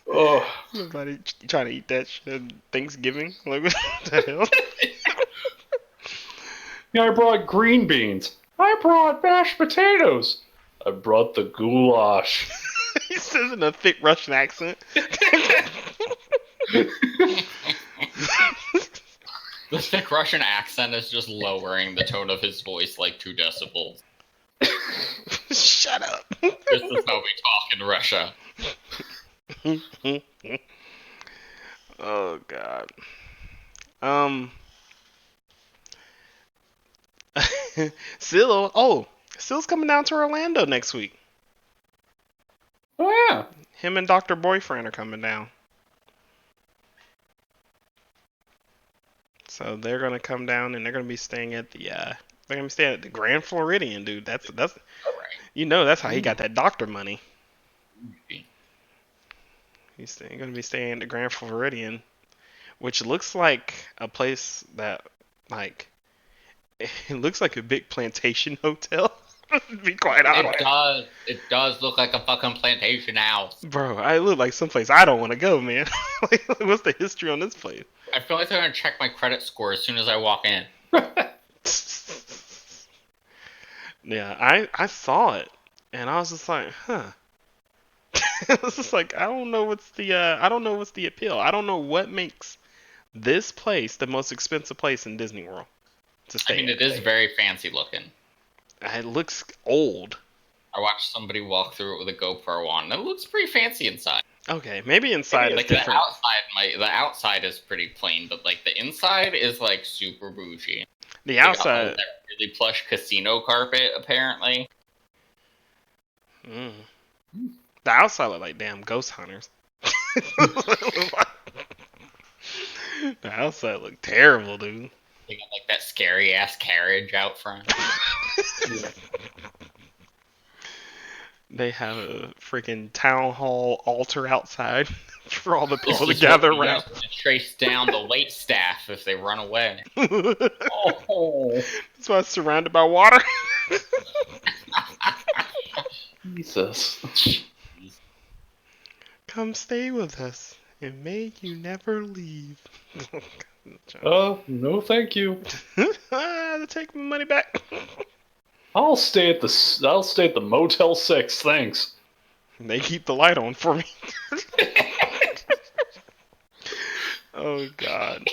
Oh, Nobody trying to eat that shit at Thanksgiving. Like, what the hell? yeah, I brought green beans. I brought mashed potatoes. I brought the goulash. He says in a thick Russian accent. The thick Russian accent is just lowering the tone of his voice like 2 decibels. Shut up. This is how we talk in Russia. Oh god. Sill's coming down to Orlando next week. Oh, yeah. Him and Dr. Boyfriend are coming down. So they're gonna come down and they're gonna be staying at the Grand Floridian, dude. That's Right. That's how he got that doctor money. He's gonna be staying at the Grand Floridian, which looks like a place that it looks like a big plantation hotel. To be quite honest. It does look like a fucking plantation house. Bro, I look like someplace I don't want to go, man. What's the history on this place? I feel like they're gonna check my credit score as soon as I walk in. Yeah, I saw it and I was just like, huh. I was just like, I don't know what's the appeal. I don't know what makes this place the most expensive place in Disney World to stay. I mean, it is very fancy looking. It looks old. I watched somebody walk through it with a GoPro on, and it looks pretty fancy inside. Okay, maybe inside is different. The outside is pretty plain, but like the inside is like super bougie. The outside, that really plush casino carpet, apparently. The outside look like damn ghost hunters. The outside look terrible, dude. They got like that scary ass carriage out front. They have a freaking town hall altar outside for all the people to gather around. To trace down the wait staff if they run away. Oh, that's why it's surrounded by water. Jesus. Come stay with us, and may you never leave. Oh, no, thank you. Take my money back. I'll stay at the Motel 6, thanks. They keep the light on for me. Oh god.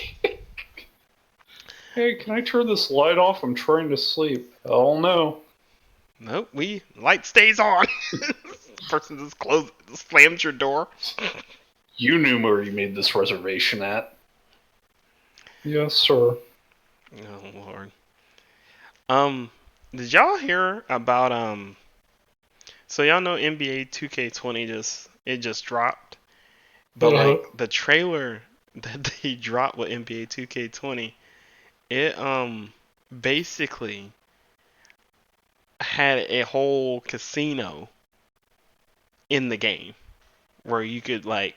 Hey, can I turn this light off? I'm trying to sleep. Oh no. Nope, light stays on. Person just slams your door. You knew where you made this reservation at. Yes, sir. Oh lord. Did y'all hear about so y'all know NBA 2K20 just dropped? But like the trailer that they dropped with NBA 2K20, it basically had a whole casino in the game where you could like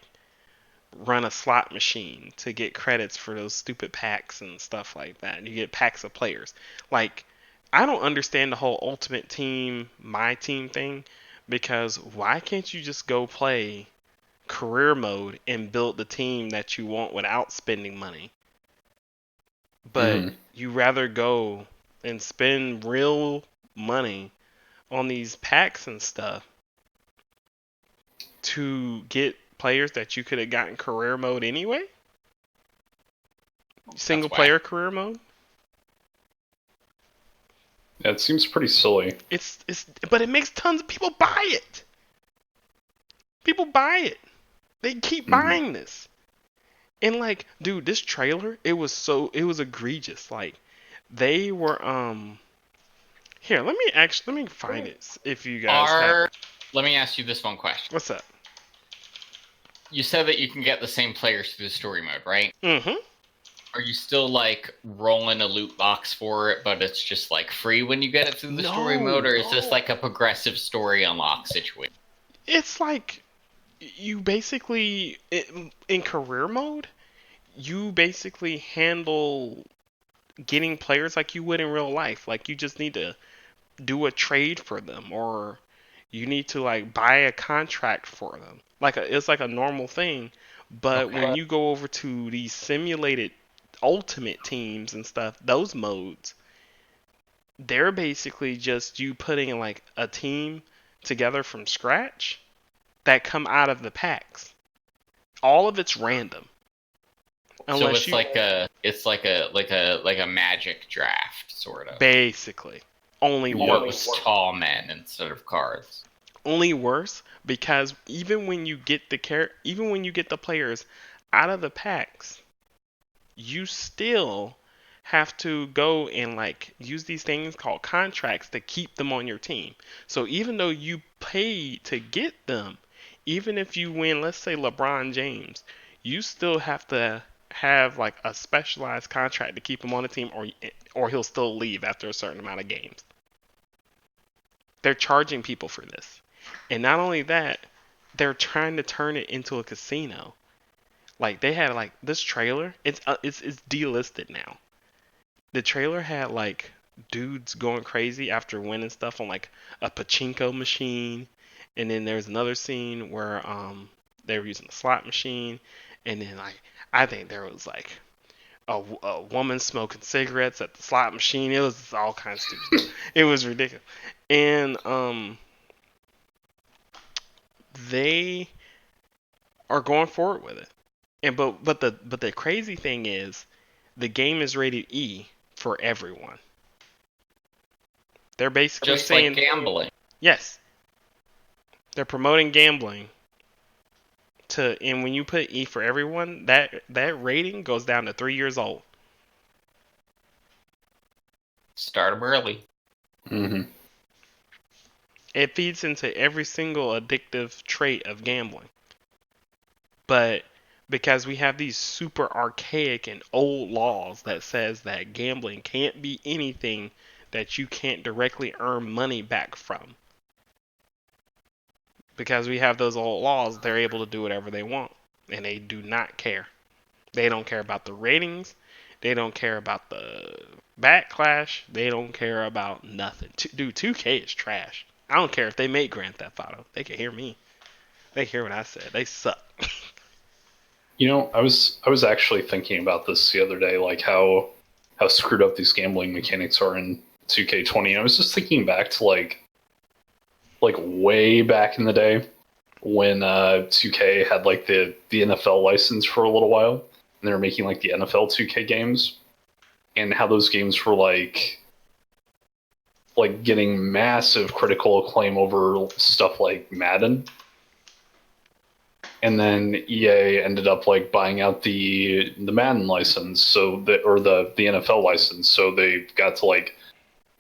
run a slot machine to get credits for those stupid packs and stuff like that. You get packs of players. Like, I don't understand the whole Ultimate Team, My Team thing, because why can't you just go play career mode and build the team that you want without spending money? But you rather go and spend real money on these packs and stuff to get players that you could have gotten career mode anyway. Single player career mode. Yeah, it seems pretty silly. But it makes tons of people buy it. People buy it. They keep buying this. And like, dude, this trailer, it was egregious. Like, they were here, let me find it if you guys have. Let me ask you this one question. What's up? You said that you can get the same players through the story mode, right? Mm-hmm. Are you still like rolling a loot box for it, but it's just like free when you get it through the story mode, or is this like a progressive story unlock situation? It's like you basically in career mode, you basically handle getting players like you would in real life. Like you just need to do a trade for them, or you need to like buy a contract for them. It's like a normal thing. But when you go over to these simulated ultimate teams and stuff, those modes, they're basically just you putting like a team together from scratch that come out of the packs. All of it's random. So it's like a magic draft sort of. Basically, only worse. Tall men instead of cards. Only worse because even when you get the players out of the packs, you still have to go and like use these things called contracts to keep them on your team. So even though you pay to get them, even if you win, let's say LeBron James, you still have to have like a specialized contract to keep him on the team, or he'll still leave after a certain amount of games. They're charging people for this. And not only that, they're trying to turn it into a casino. Like they had like this trailer, it's delisted now. The trailer had like dudes going crazy after winning stuff on like a pachinko machine, and then there's another scene where they were using a slot machine, and then like I think there was like a woman smoking cigarettes at the slot machine. It was all kinds of stupid stuff. It was ridiculous. And they are going forward with it. And but the crazy thing is the game is rated E for everyone. They're basically just saying like gambling. Yes. They're promoting gambling and when you put E for everyone, that rating goes down to 3 years old. Start them early. Mm-hmm. It feeds into every single addictive trait of gambling. But because we have these super archaic and old laws that says that gambling can't be anything that you can't directly earn money back from. Because we have those old laws, they're able to do whatever they want. And they do not care. They don't care about the ratings. They don't care about the backlash. They don't care about nothing. Dude, 2K is trash. I don't care if they make Grand Theft Auto. They can hear me. They hear what I said. They suck. You know, I was actually thinking about this the other day, like how screwed up these gambling mechanics are in 2K20. I was just thinking back to like way back in the day when 2K had like the NFL license for a little while, and they were making like the NFL 2K games, and how those games were like getting massive critical acclaim over stuff like Madden. And then EA ended up like buying out the Madden license, or the NFL license, so they got to like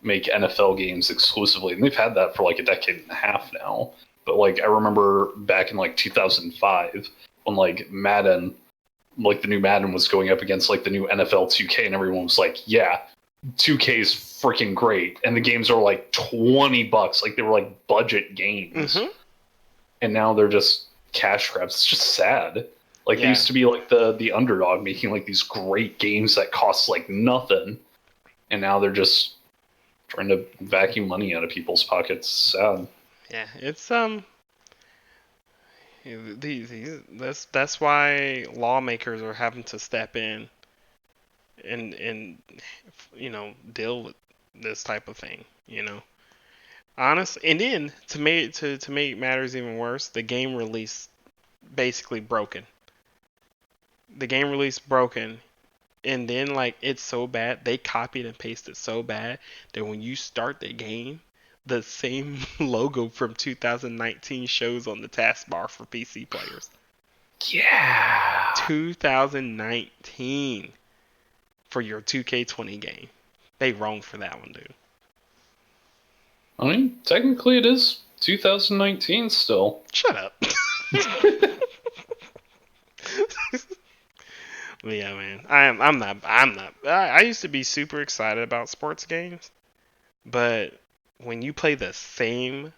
make NFL games exclusively, and they've had that for like a decade and a half now. But like I remember back in like 2005 when like Madden, like the new Madden was going up against like the new NFL 2K, and everyone was like, "Yeah, 2K is freaking great," and the games are like $20, like they were like budget games, and now they're just cash grabs. It's just sad. Like they used to be like the underdog making like these great games that cost like nothing, and now they're just trying to vacuum money out of people's pockets. Sad. Yeah, it's that's why lawmakers are having to step in and deal with this type of thing. Honest, and then to make matters even worse, the game released basically broken. The game release broken, and then like it's so bad they copied and pasted so bad that when you start the game, the same logo from 2019 shows on the taskbar for PC players. Yeah. 2019 for your 2K20 game. They wrong for that one, dude. I mean, technically it is 2019 still. Shut up. But yeah, man. I'm not. I used to be super excited about sports games, but when you play the same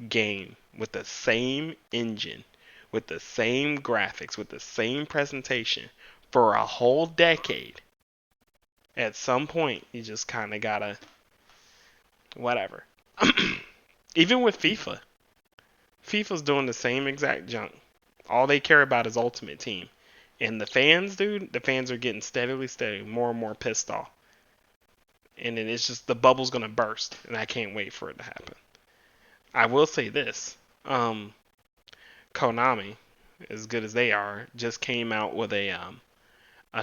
game with the same engine, with the same graphics, with the same presentation for a whole decade, at some point you just kind of gotta whatever. Even with FIFA's doing the same exact junk. All they care about is Ultimate Team. And the fans, dude, the fans are getting steadily more and more pissed off. And then it's just the bubble's gonna burst, and I can't wait for it to happen. I will say this: Konami, as good as they are, just came out with a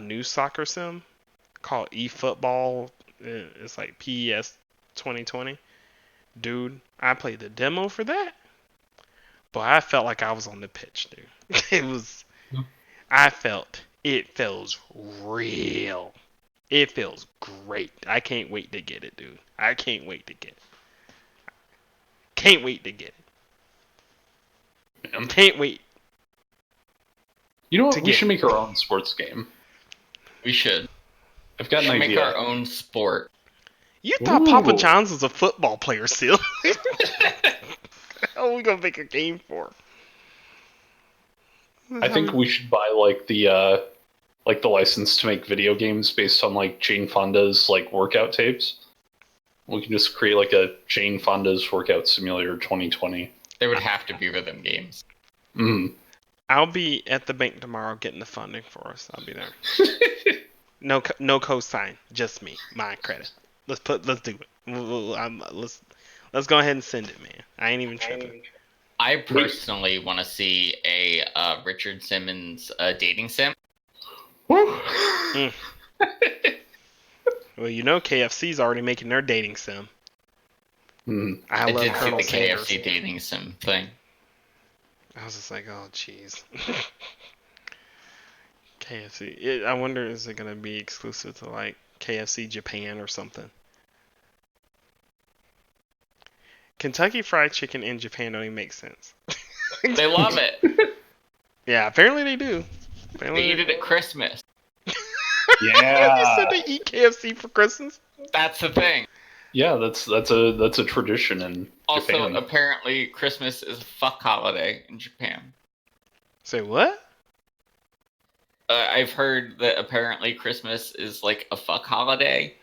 new soccer sim called eFootball. It's like PES 2020. Dude, I played the demo for that, but I felt like I was on the pitch, dude. It was. It feels real. It feels great. I can't wait to get it, dude. I can't wait to get it. Can't wait to get it. Man. Can't wait. You know what? We should make our own sports game. We should. I've got an idea. Make our own sport. You thought Papa John's was a football player still. How are we gonna make a game for? I think we should buy like the license to make video games based on like Jane Fonda's like workout tapes. We can just create like a Jane Fonda's workout simulator 2020. There would have to be rhythm games. Mm. I'll be at the bank tomorrow getting the funding for us. I'll be there. No cosign, just me, my credit. Let's do it. Let's go ahead and send it, man. I ain't even tripping. I personally want to see a Richard Simmons dating sim. Mm. Well, you know KFC's already making their dating sim. Mm. I love did see Colonel the Sanders. KFC dating sim thing. I was just like, oh, jeez. KFC. I wonder, is it going to be exclusive to like KFC Japan or something? Kentucky Fried Chicken in Japan don't even make sense. They love it. Yeah, apparently they do. Apparently They eat it at Christmas. Yeah. You said they eat KFC for Christmas? That's the thing. Yeah, that's a tradition in Also, Japan. apparently, Christmas is a fuck holiday in Japan. Say what? I've heard that apparently Christmas is like a fuck holiday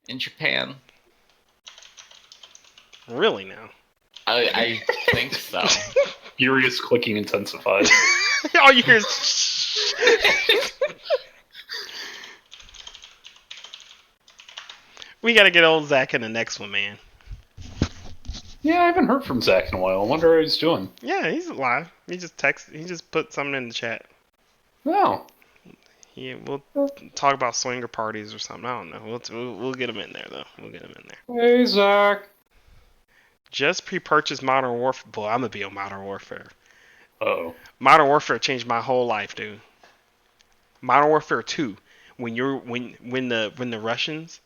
in Japan. Really now? I think so. Furious clicking intensifies. All you hear is we gotta get old Zach in the next one, man. Yeah, I haven't heard from Zach in a while. I wonder how he's doing. Yeah, he's alive. He just put something in the chat. Oh. Yeah, we'll talk about swinger parties or something. I don't know. We'll get him in there though. We'll get him in there. Hey, Zach. Just pre-purchased Modern Warfare. Boy, I'm gonna be on Modern Warfare. Uh-oh. Modern Warfare changed my whole life, dude. Modern Warfare 2, when the Russians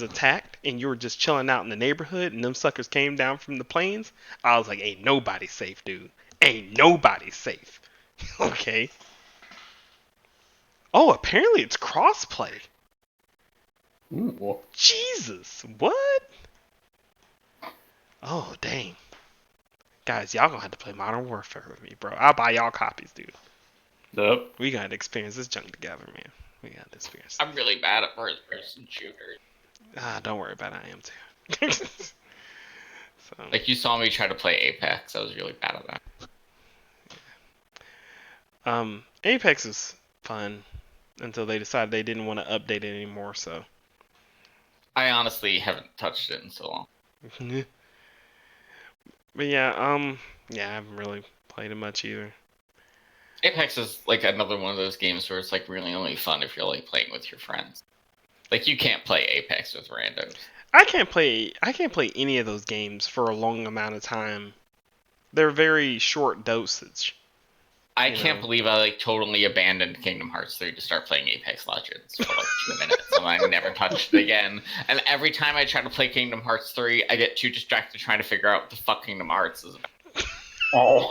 attacked and you were just chilling out in the neighborhood and them suckers came down from the planes, I was like, ain't nobody safe, dude. Ain't nobody safe. Okay. Oh, apparently it's crossplay. Ooh. Jesus, what? Oh, dang. Guys, y'all gonna have to play Modern Warfare with me, bro. I'll buy y'all copies, dude. Yep. We gotta experience this junk together, man. We gotta experience. I'm really bad at first-person shooters. Don't worry about it. I am too. So, Like, you saw me try to play Apex. I was really bad at that. Apex is fun until they decided they didn't want to update it anymore. So, I honestly haven't touched it in so long. but yeah, I haven't really played it much either. Apex is like another one of those games where it's like really only fun if you're like playing with your friends. Like you can't play Apex with randos. I can't play any of those games for a long amount of time. They're very short dosage. I can't believe I like totally abandoned Kingdom Hearts 3 to start playing Apex Legends for like 2 minutes and I never touched it again. And every time I try to play Kingdom Hearts 3, I get too distracted trying to figure out what the fuck Kingdom Hearts is about. Oh.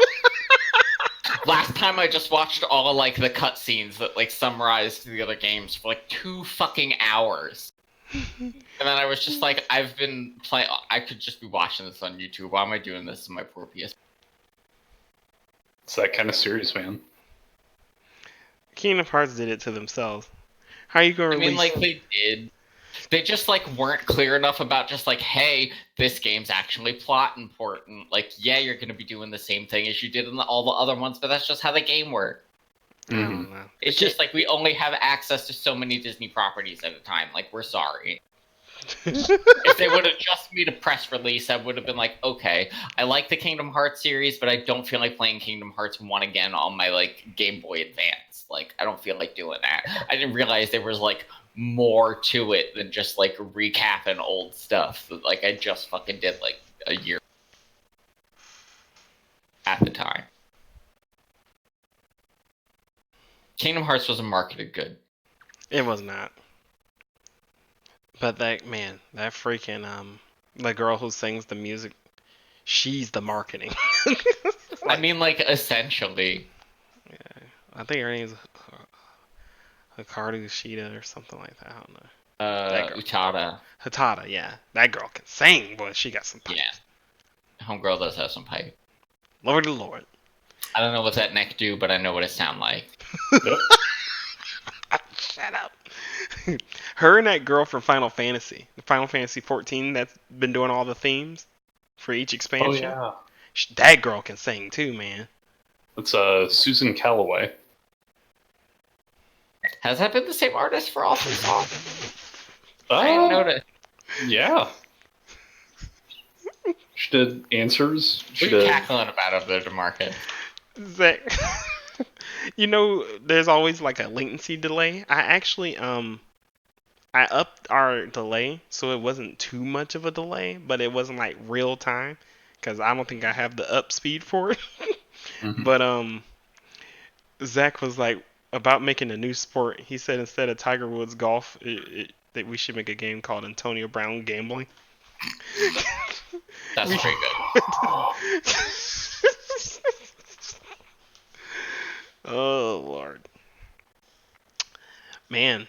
Last time I just watched all of like the cutscenes that like summarized the other games for like 2 fucking hours. And then I was just like, I've been playing. I could just be watching this on YouTube. Why am I doing this in my poor PS? It's that kind of serious, man. Kingdom Hearts did it to themselves. How are you gonna release? I mean, like they did. They just like weren't clear enough about just like, hey, this game's actually plot important. Like, yeah, you're gonna be doing the same thing as you did in all the other ones, but that's just how the game works. I don't know. It's just like we only have access to so many Disney properties at a time. Like, we're sorry. If they would have just made a press release, I would have been like, okay, I like the Kingdom Hearts series, but I don't feel like playing Kingdom Hearts 1 again on my like Game Boy Advance. Like, I don't feel like doing that. I didn't realize there was like more to it than just like recapping old stuff that like I just fucking did like a year at the time. Kingdom Hearts wasn't marketed good. It was not. But that freaking the girl who sings the music, she's the marketing. I mean, like essentially. Yeah, I think her name's Hikaru Shida or something like that. I don't know. Utada. Hatada, yeah. That girl can sing, boy. She got some pipes. Yeah. Homegirl does have some pipe. Lord of Lord. I don't know what that neck do, but I know what it sound like. Shut up. Her and that girl from Final Fantasy 14 that's been doing all the themes for each expansion. Oh, yeah. That girl can sing too, man. It's Susan Calloway. Has that been the same artist for all 3 songs? I didn't notice. Yeah. She did Answers. What are you cackling about up there, DeMarcus? Zach, there's always like a latency delay. I actually I upped our delay so it wasn't too much of a delay, but it wasn't like real time because I don't think I have the up speed for it. Mm-hmm. But Zach was like about making a new sport. He said instead of Tiger Woods golf, that we should make a game called Antonio Brown Gambling. That's pretty good. Oh Lord, man.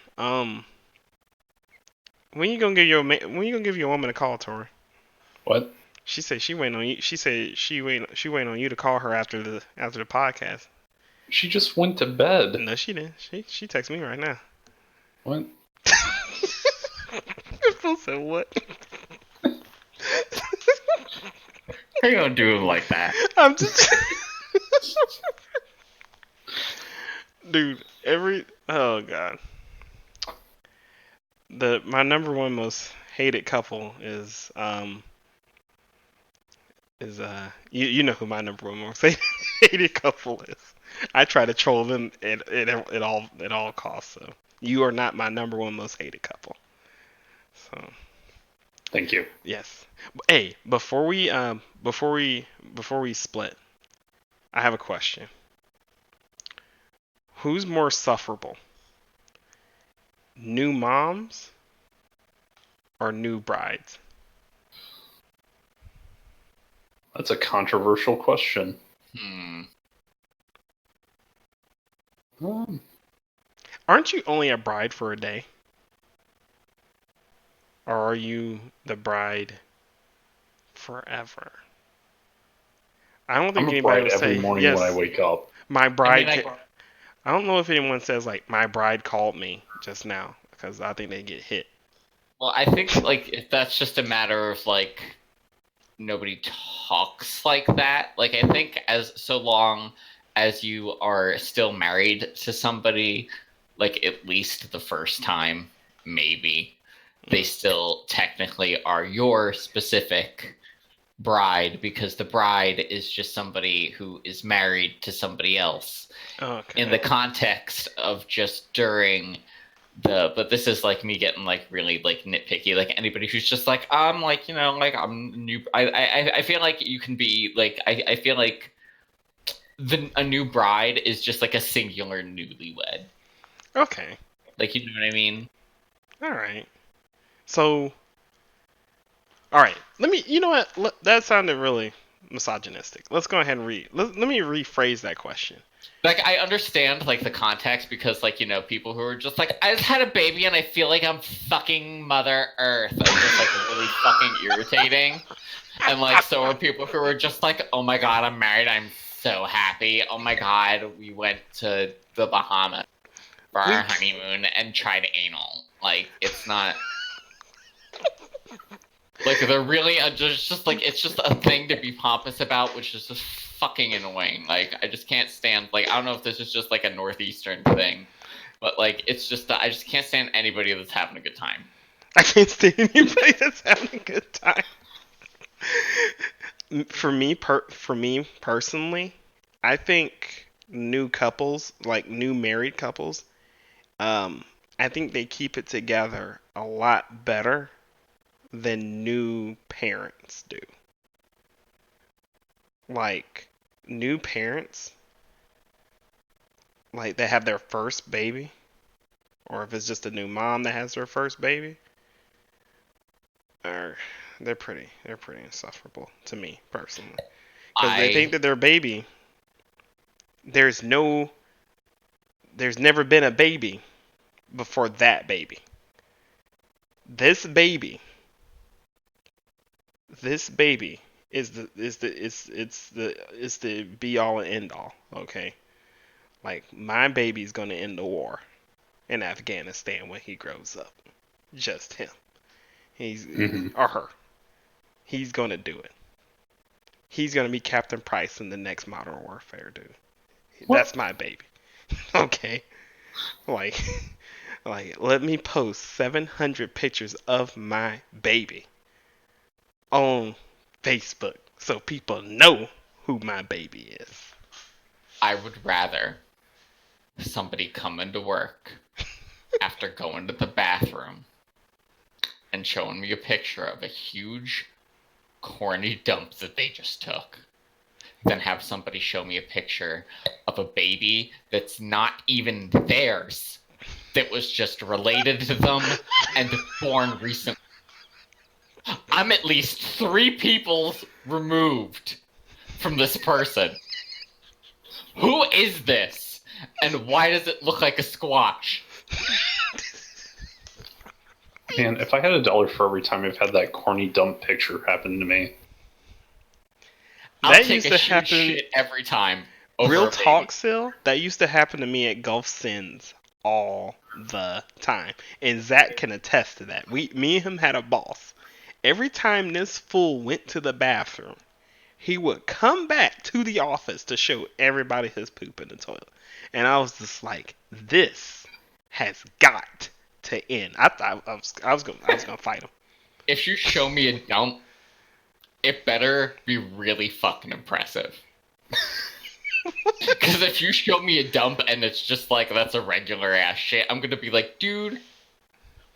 When you gonna give your woman a call, Tori? What? She said she waiting on you. She said she waiting on you to call her after the podcast. She just went to bed. No, she didn't. She texted me right now. What? Phil said what? How you gonna do him like that? I'm just. Dude, oh god. My number one most hated couple is you know who my number one most hated couple is. I try to troll them at all costs. So you are not my number one most hated couple. So thank you. Yes. Hey, before we split, I have a question. Who's more sufferable? New moms or new brides? That's a controversial question. Aren't you only a bride for a day? Or are you the bride forever? I don't think anybody would say every morning yes, when I wake up. My bride. I don't know if anyone says like my bride called me just now because I think they get hit. Well, I think like if that's just a matter of like nobody talks like that. Like I think so long as you are still married to somebody, like at least the first time, maybe they still technically are your specific bride because the bride is just somebody who is married to somebody else. Okay. In the context of just during but this is like me getting like really like nitpicky. Like anybody who's just like I'm like I'm new. I feel like you can be like I feel like a new bride is just like a singular newlywed. Okay. Like you know what I mean? All right. So. All right. Let me. You know what? That sounded really misogynistic. Let's go ahead and let me rephrase that question. Like I understand like the context because like people who are just like I just had a baby and I feel like I'm fucking Mother Earth are just like really fucking irritating, and like so are people who are just like oh my god I'm married I'm so happy oh my god we went to the Bahamas for our honeymoon and tried anal. Like it's not like they're really just like it's just a thing to be pompous about, which is just fucking annoying. Like I just can't stand like I don't know if this is just like a northeastern thing, but like it's just I just can't stand anybody that's having a good time. I can't stand anybody that's having a good time. For me personally, I think new couples, like new married couples, I think they keep it together a lot better than new parents do. Like new parents, like they have their first baby, or if it's just a new mom that has their first baby, or they're pretty insufferable to me personally, because they think that their baby, there's never been a baby before that baby. This baby is the be all and end all. Okay, like my baby's gonna end the war in Afghanistan when he grows up. Just him. He's or her. He's gonna do it. He's gonna be Captain Price in the next Modern Warfare, dude. What? That's my baby. Okay, like let me post 700 pictures of my baby on Facebook so people know who my baby is. I would rather somebody come into work after going to the bathroom and showing me a picture of a huge corny dump that they just took than have somebody show me a picture of a baby that's not even theirs, that was just related to them and born recently. I'm at least 3 people removed from this person. Who is this? And why does it look like a squash? Man, if I had $1 for every time I've had that corny dump picture happen to me. I'll take a huge shit every time. Real talk, Sil, that used to happen to me at Gulf Sins all the time. And Zach can attest to that. Me and him had a boss. Every time this fool went to the bathroom, he would come back to the office to show everybody his poop in the toilet. And I was just like, this has got to end. I thought I was gonna fight him. If you show me a dump, it better be really fucking impressive. Because if you show me a dump and it's just like that's a regular ass shit, I'm gonna be like, dude,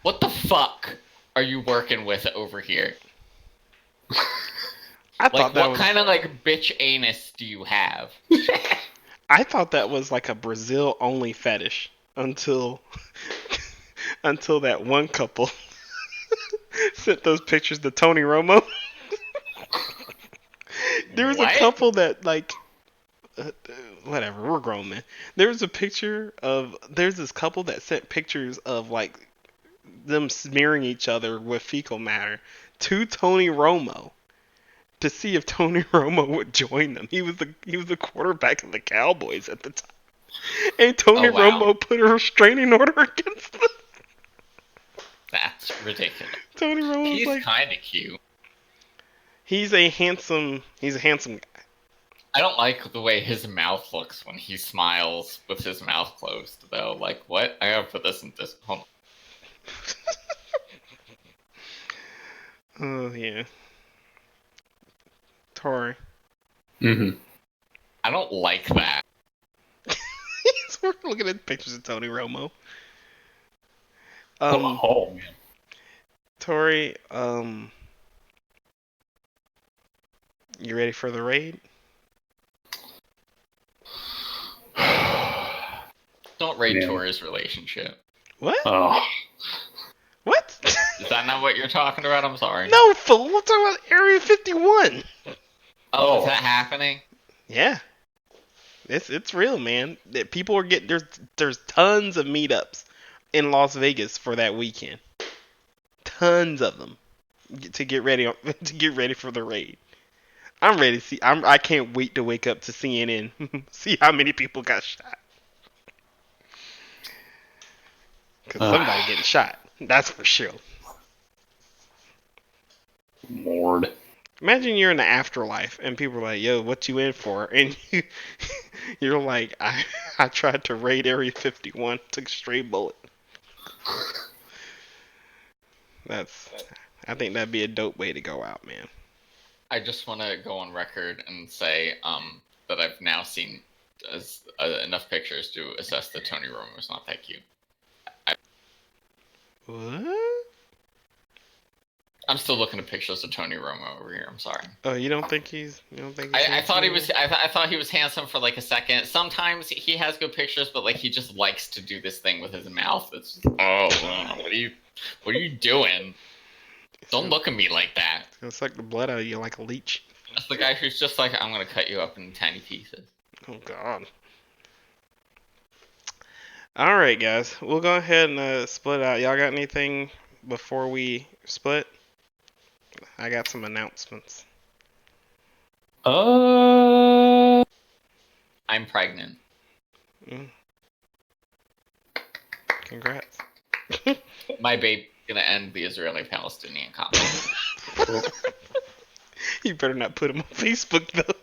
what the fuck are you working with over here? Like, what kind of like bitch anus do you have? I thought that was like a Brazil only fetish until that one couple sent those pictures to Tony Romo. There was a couple that like whatever, we're grown men. There's this couple that sent pictures of like them smearing each other with fecal matter to Tony Romo to see if Tony Romo would join them. He was the quarterback of the Cowboys at the time. And Tony Romo put a restraining order against them. That's ridiculous. Tony Romo's He's kind of cute. He's a handsome guy. I don't like the way his mouth looks when he smiles with his mouth closed, though. Like, what? I gotta put this in this. Hold on. Oh, yeah. Tori. Mm-hmm. I don't like that. We're looking at pictures of Tony Romo. Oh man. Tori, you ready for the raid? Don't raid Man. Tori's relationship. What? Oh. What? Is that not what you're talking about? I'm sorry. No, fool. We're talking about Area 51. Oh, is that happening? Yeah. It's real, man. That people are getting there's tons of meetups in Las Vegas for that weekend. Tons of them to get ready for the raid. I'm ready to see. I can't wait to wake up to CNN see how many people got shot. Cause somebody getting shot. That's for sure. Lord. Imagine you're in the afterlife and people are like, "Yo, what you in for?" And you're like, "I tried to raid Area 51, took a stray bullet." I think that'd be a dope way to go out, man. I just want to go on record and say that I've now seen enough pictures to assess that Tony Romo is not that cute. What? I'm still looking at pictures of Tony Romo over here. I'm sorry. Oh, you don't think he's? I thought he was. I thought he was handsome for like a second. Sometimes he has good pictures, but like he just likes to do this thing with his mouth. It's just, what are you doing? Don't look at me like that. It's gonna suck the blood out of you like a leech. That's the guy who's just like, I'm gonna cut you up in tiny pieces. Oh God. All right, guys. We'll go ahead and split out. Y'all got anything before we split? I got some announcements. I'm pregnant. Congrats. My baby's gonna end the Israeli-Palestinian conflict. You better not put him on Facebook though.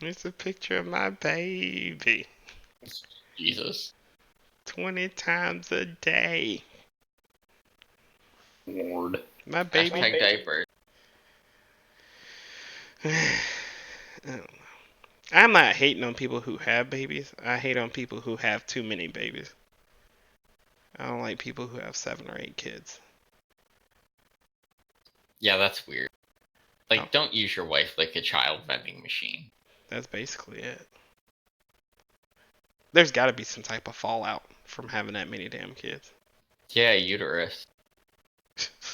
Here's a picture of my baby. Jesus. 20 times a day. Lord. My baby. Hashtag diaper. I don't know. I'm not hating on people who have babies. I hate on people who have too many babies. I don't like people who have 7 or 8 kids. Yeah, that's weird. Like, don't use your wife like a child vending machine. That's basically it. There's got to be some type of fallout from having that many damn kids. Yeah, uterus.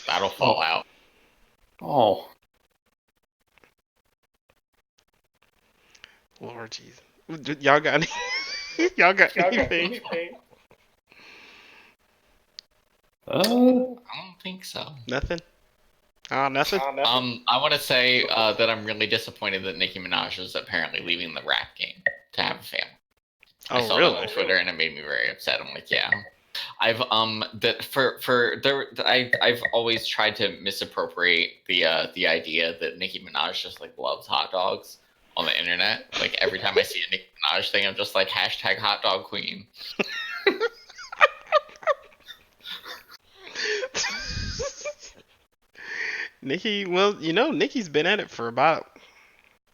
That'll fall out. Oh. Lord jeez. Y'all got y'all got anything? I don't think so. Nothing? Nothing? I want to say that I'm really disappointed that Nicki Minaj is apparently leaving the rap game to have a family. I saw that on Twitter and it made me very upset. I'm like, yeah. I've I've always tried to misappropriate the idea that Nicki Minaj just like loves hot dogs on the internet. Like every time I see a Nicki Minaj thing, I'm just like hashtag hot dog queen. Nicki, well, you know, Nicki's been at it for about.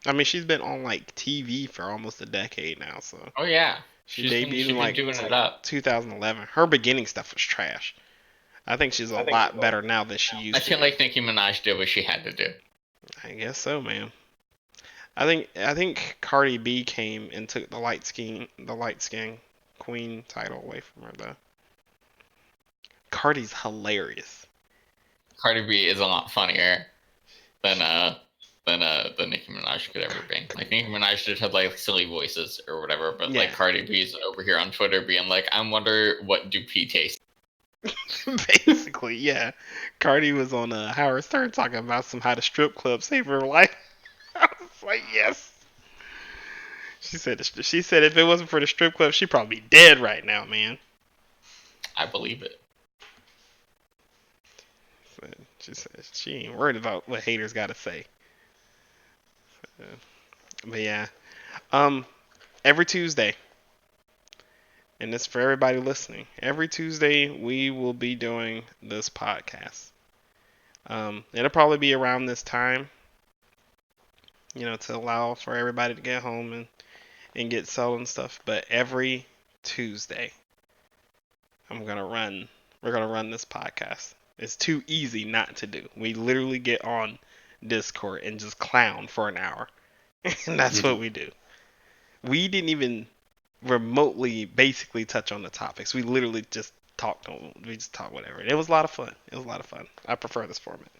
I mean, she's been on like TV for almost a decade now. So. Oh yeah. She debuted in like 2011. Her beginning stuff was trash. I think she's a lot better now than she used to. I feel like Nicki Minaj did what she had to do. I guess so, man. I think Cardi B came and took the light skin queen title away from her though. Cardi's hilarious. Cardi B is a lot funnier than Nicki Minaj could ever be. Like Nicki Minaj just had like silly voices or whatever, but like Cardi B's over here on Twitter being like, I wonder what do pee taste. Basically, yeah. Cardi was on Howard Stern talking about how the strip club saved her life. I was like, yes. She said if it wasn't for the strip club, she'd probably be dead right now, man. I believe it. She said she ain't worried about what haters got to say. But yeah, every Tuesday, and it's for everybody listening. Every Tuesday we will be doing this podcast. It'll probably be around this time. to allow for everybody to get home and get settled and stuff. But every Tuesday, we're gonna run this podcast. It's too easy not to do. We literally get on Discord and just clown for an hour. And that's what we do. We didn't even remotely basically touch on the topics. We literally just talked whatever. It was a lot of fun. I prefer this format.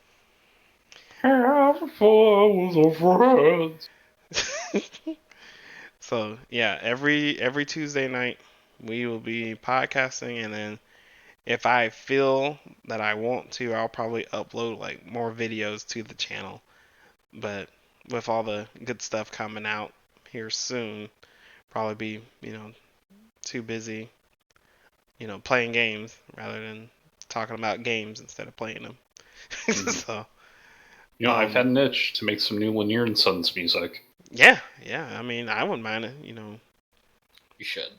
Before I was a friend. So yeah, every Tuesday night we will be podcasting, and then if I feel that I want to, I'll probably upload like more videos to the channel. But with all the good stuff coming out here soon, probably be too busy playing games rather than talking about games instead of playing them. So I've had an itch to make some new Lanier and Sons music. Yeah. I mean, I wouldn't mind it. You should.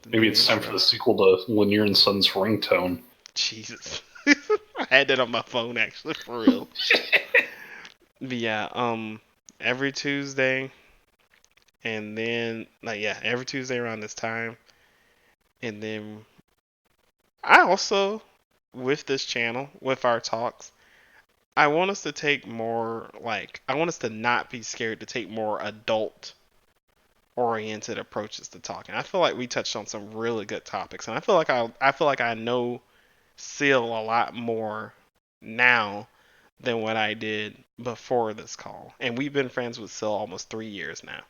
Maybe it's time for the sequel to Lanier and Sons ringtone. Jesus. I had that on my phone actually, for real. But yeah, every Tuesday, and then every Tuesday around this time, and then I also, with this channel, with our talks, I want us to take more I want us to not be scared to take more adult oriented approaches to talking. I feel like we touched on some really good topics, and I feel like I know Seal a lot more now than what I did before this call. And we've been friends with Sil almost 3 years now.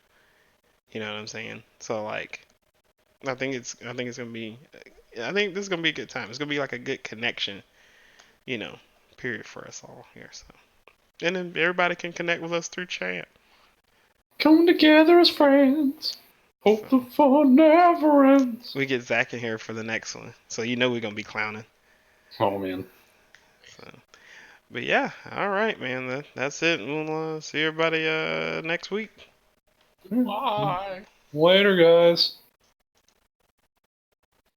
You know what I'm saying? So I think this is gonna be a good time. It's gonna be like a good connection, period for us all here. So, and then everybody can connect with us through chat. Come together as friends. Hope the fun never ends. We get Zach in here for the next one, so we're gonna be clowning. Oh man. So. But yeah, all right, man. That's it. We'll see everybody next week. Bye. Later, guys.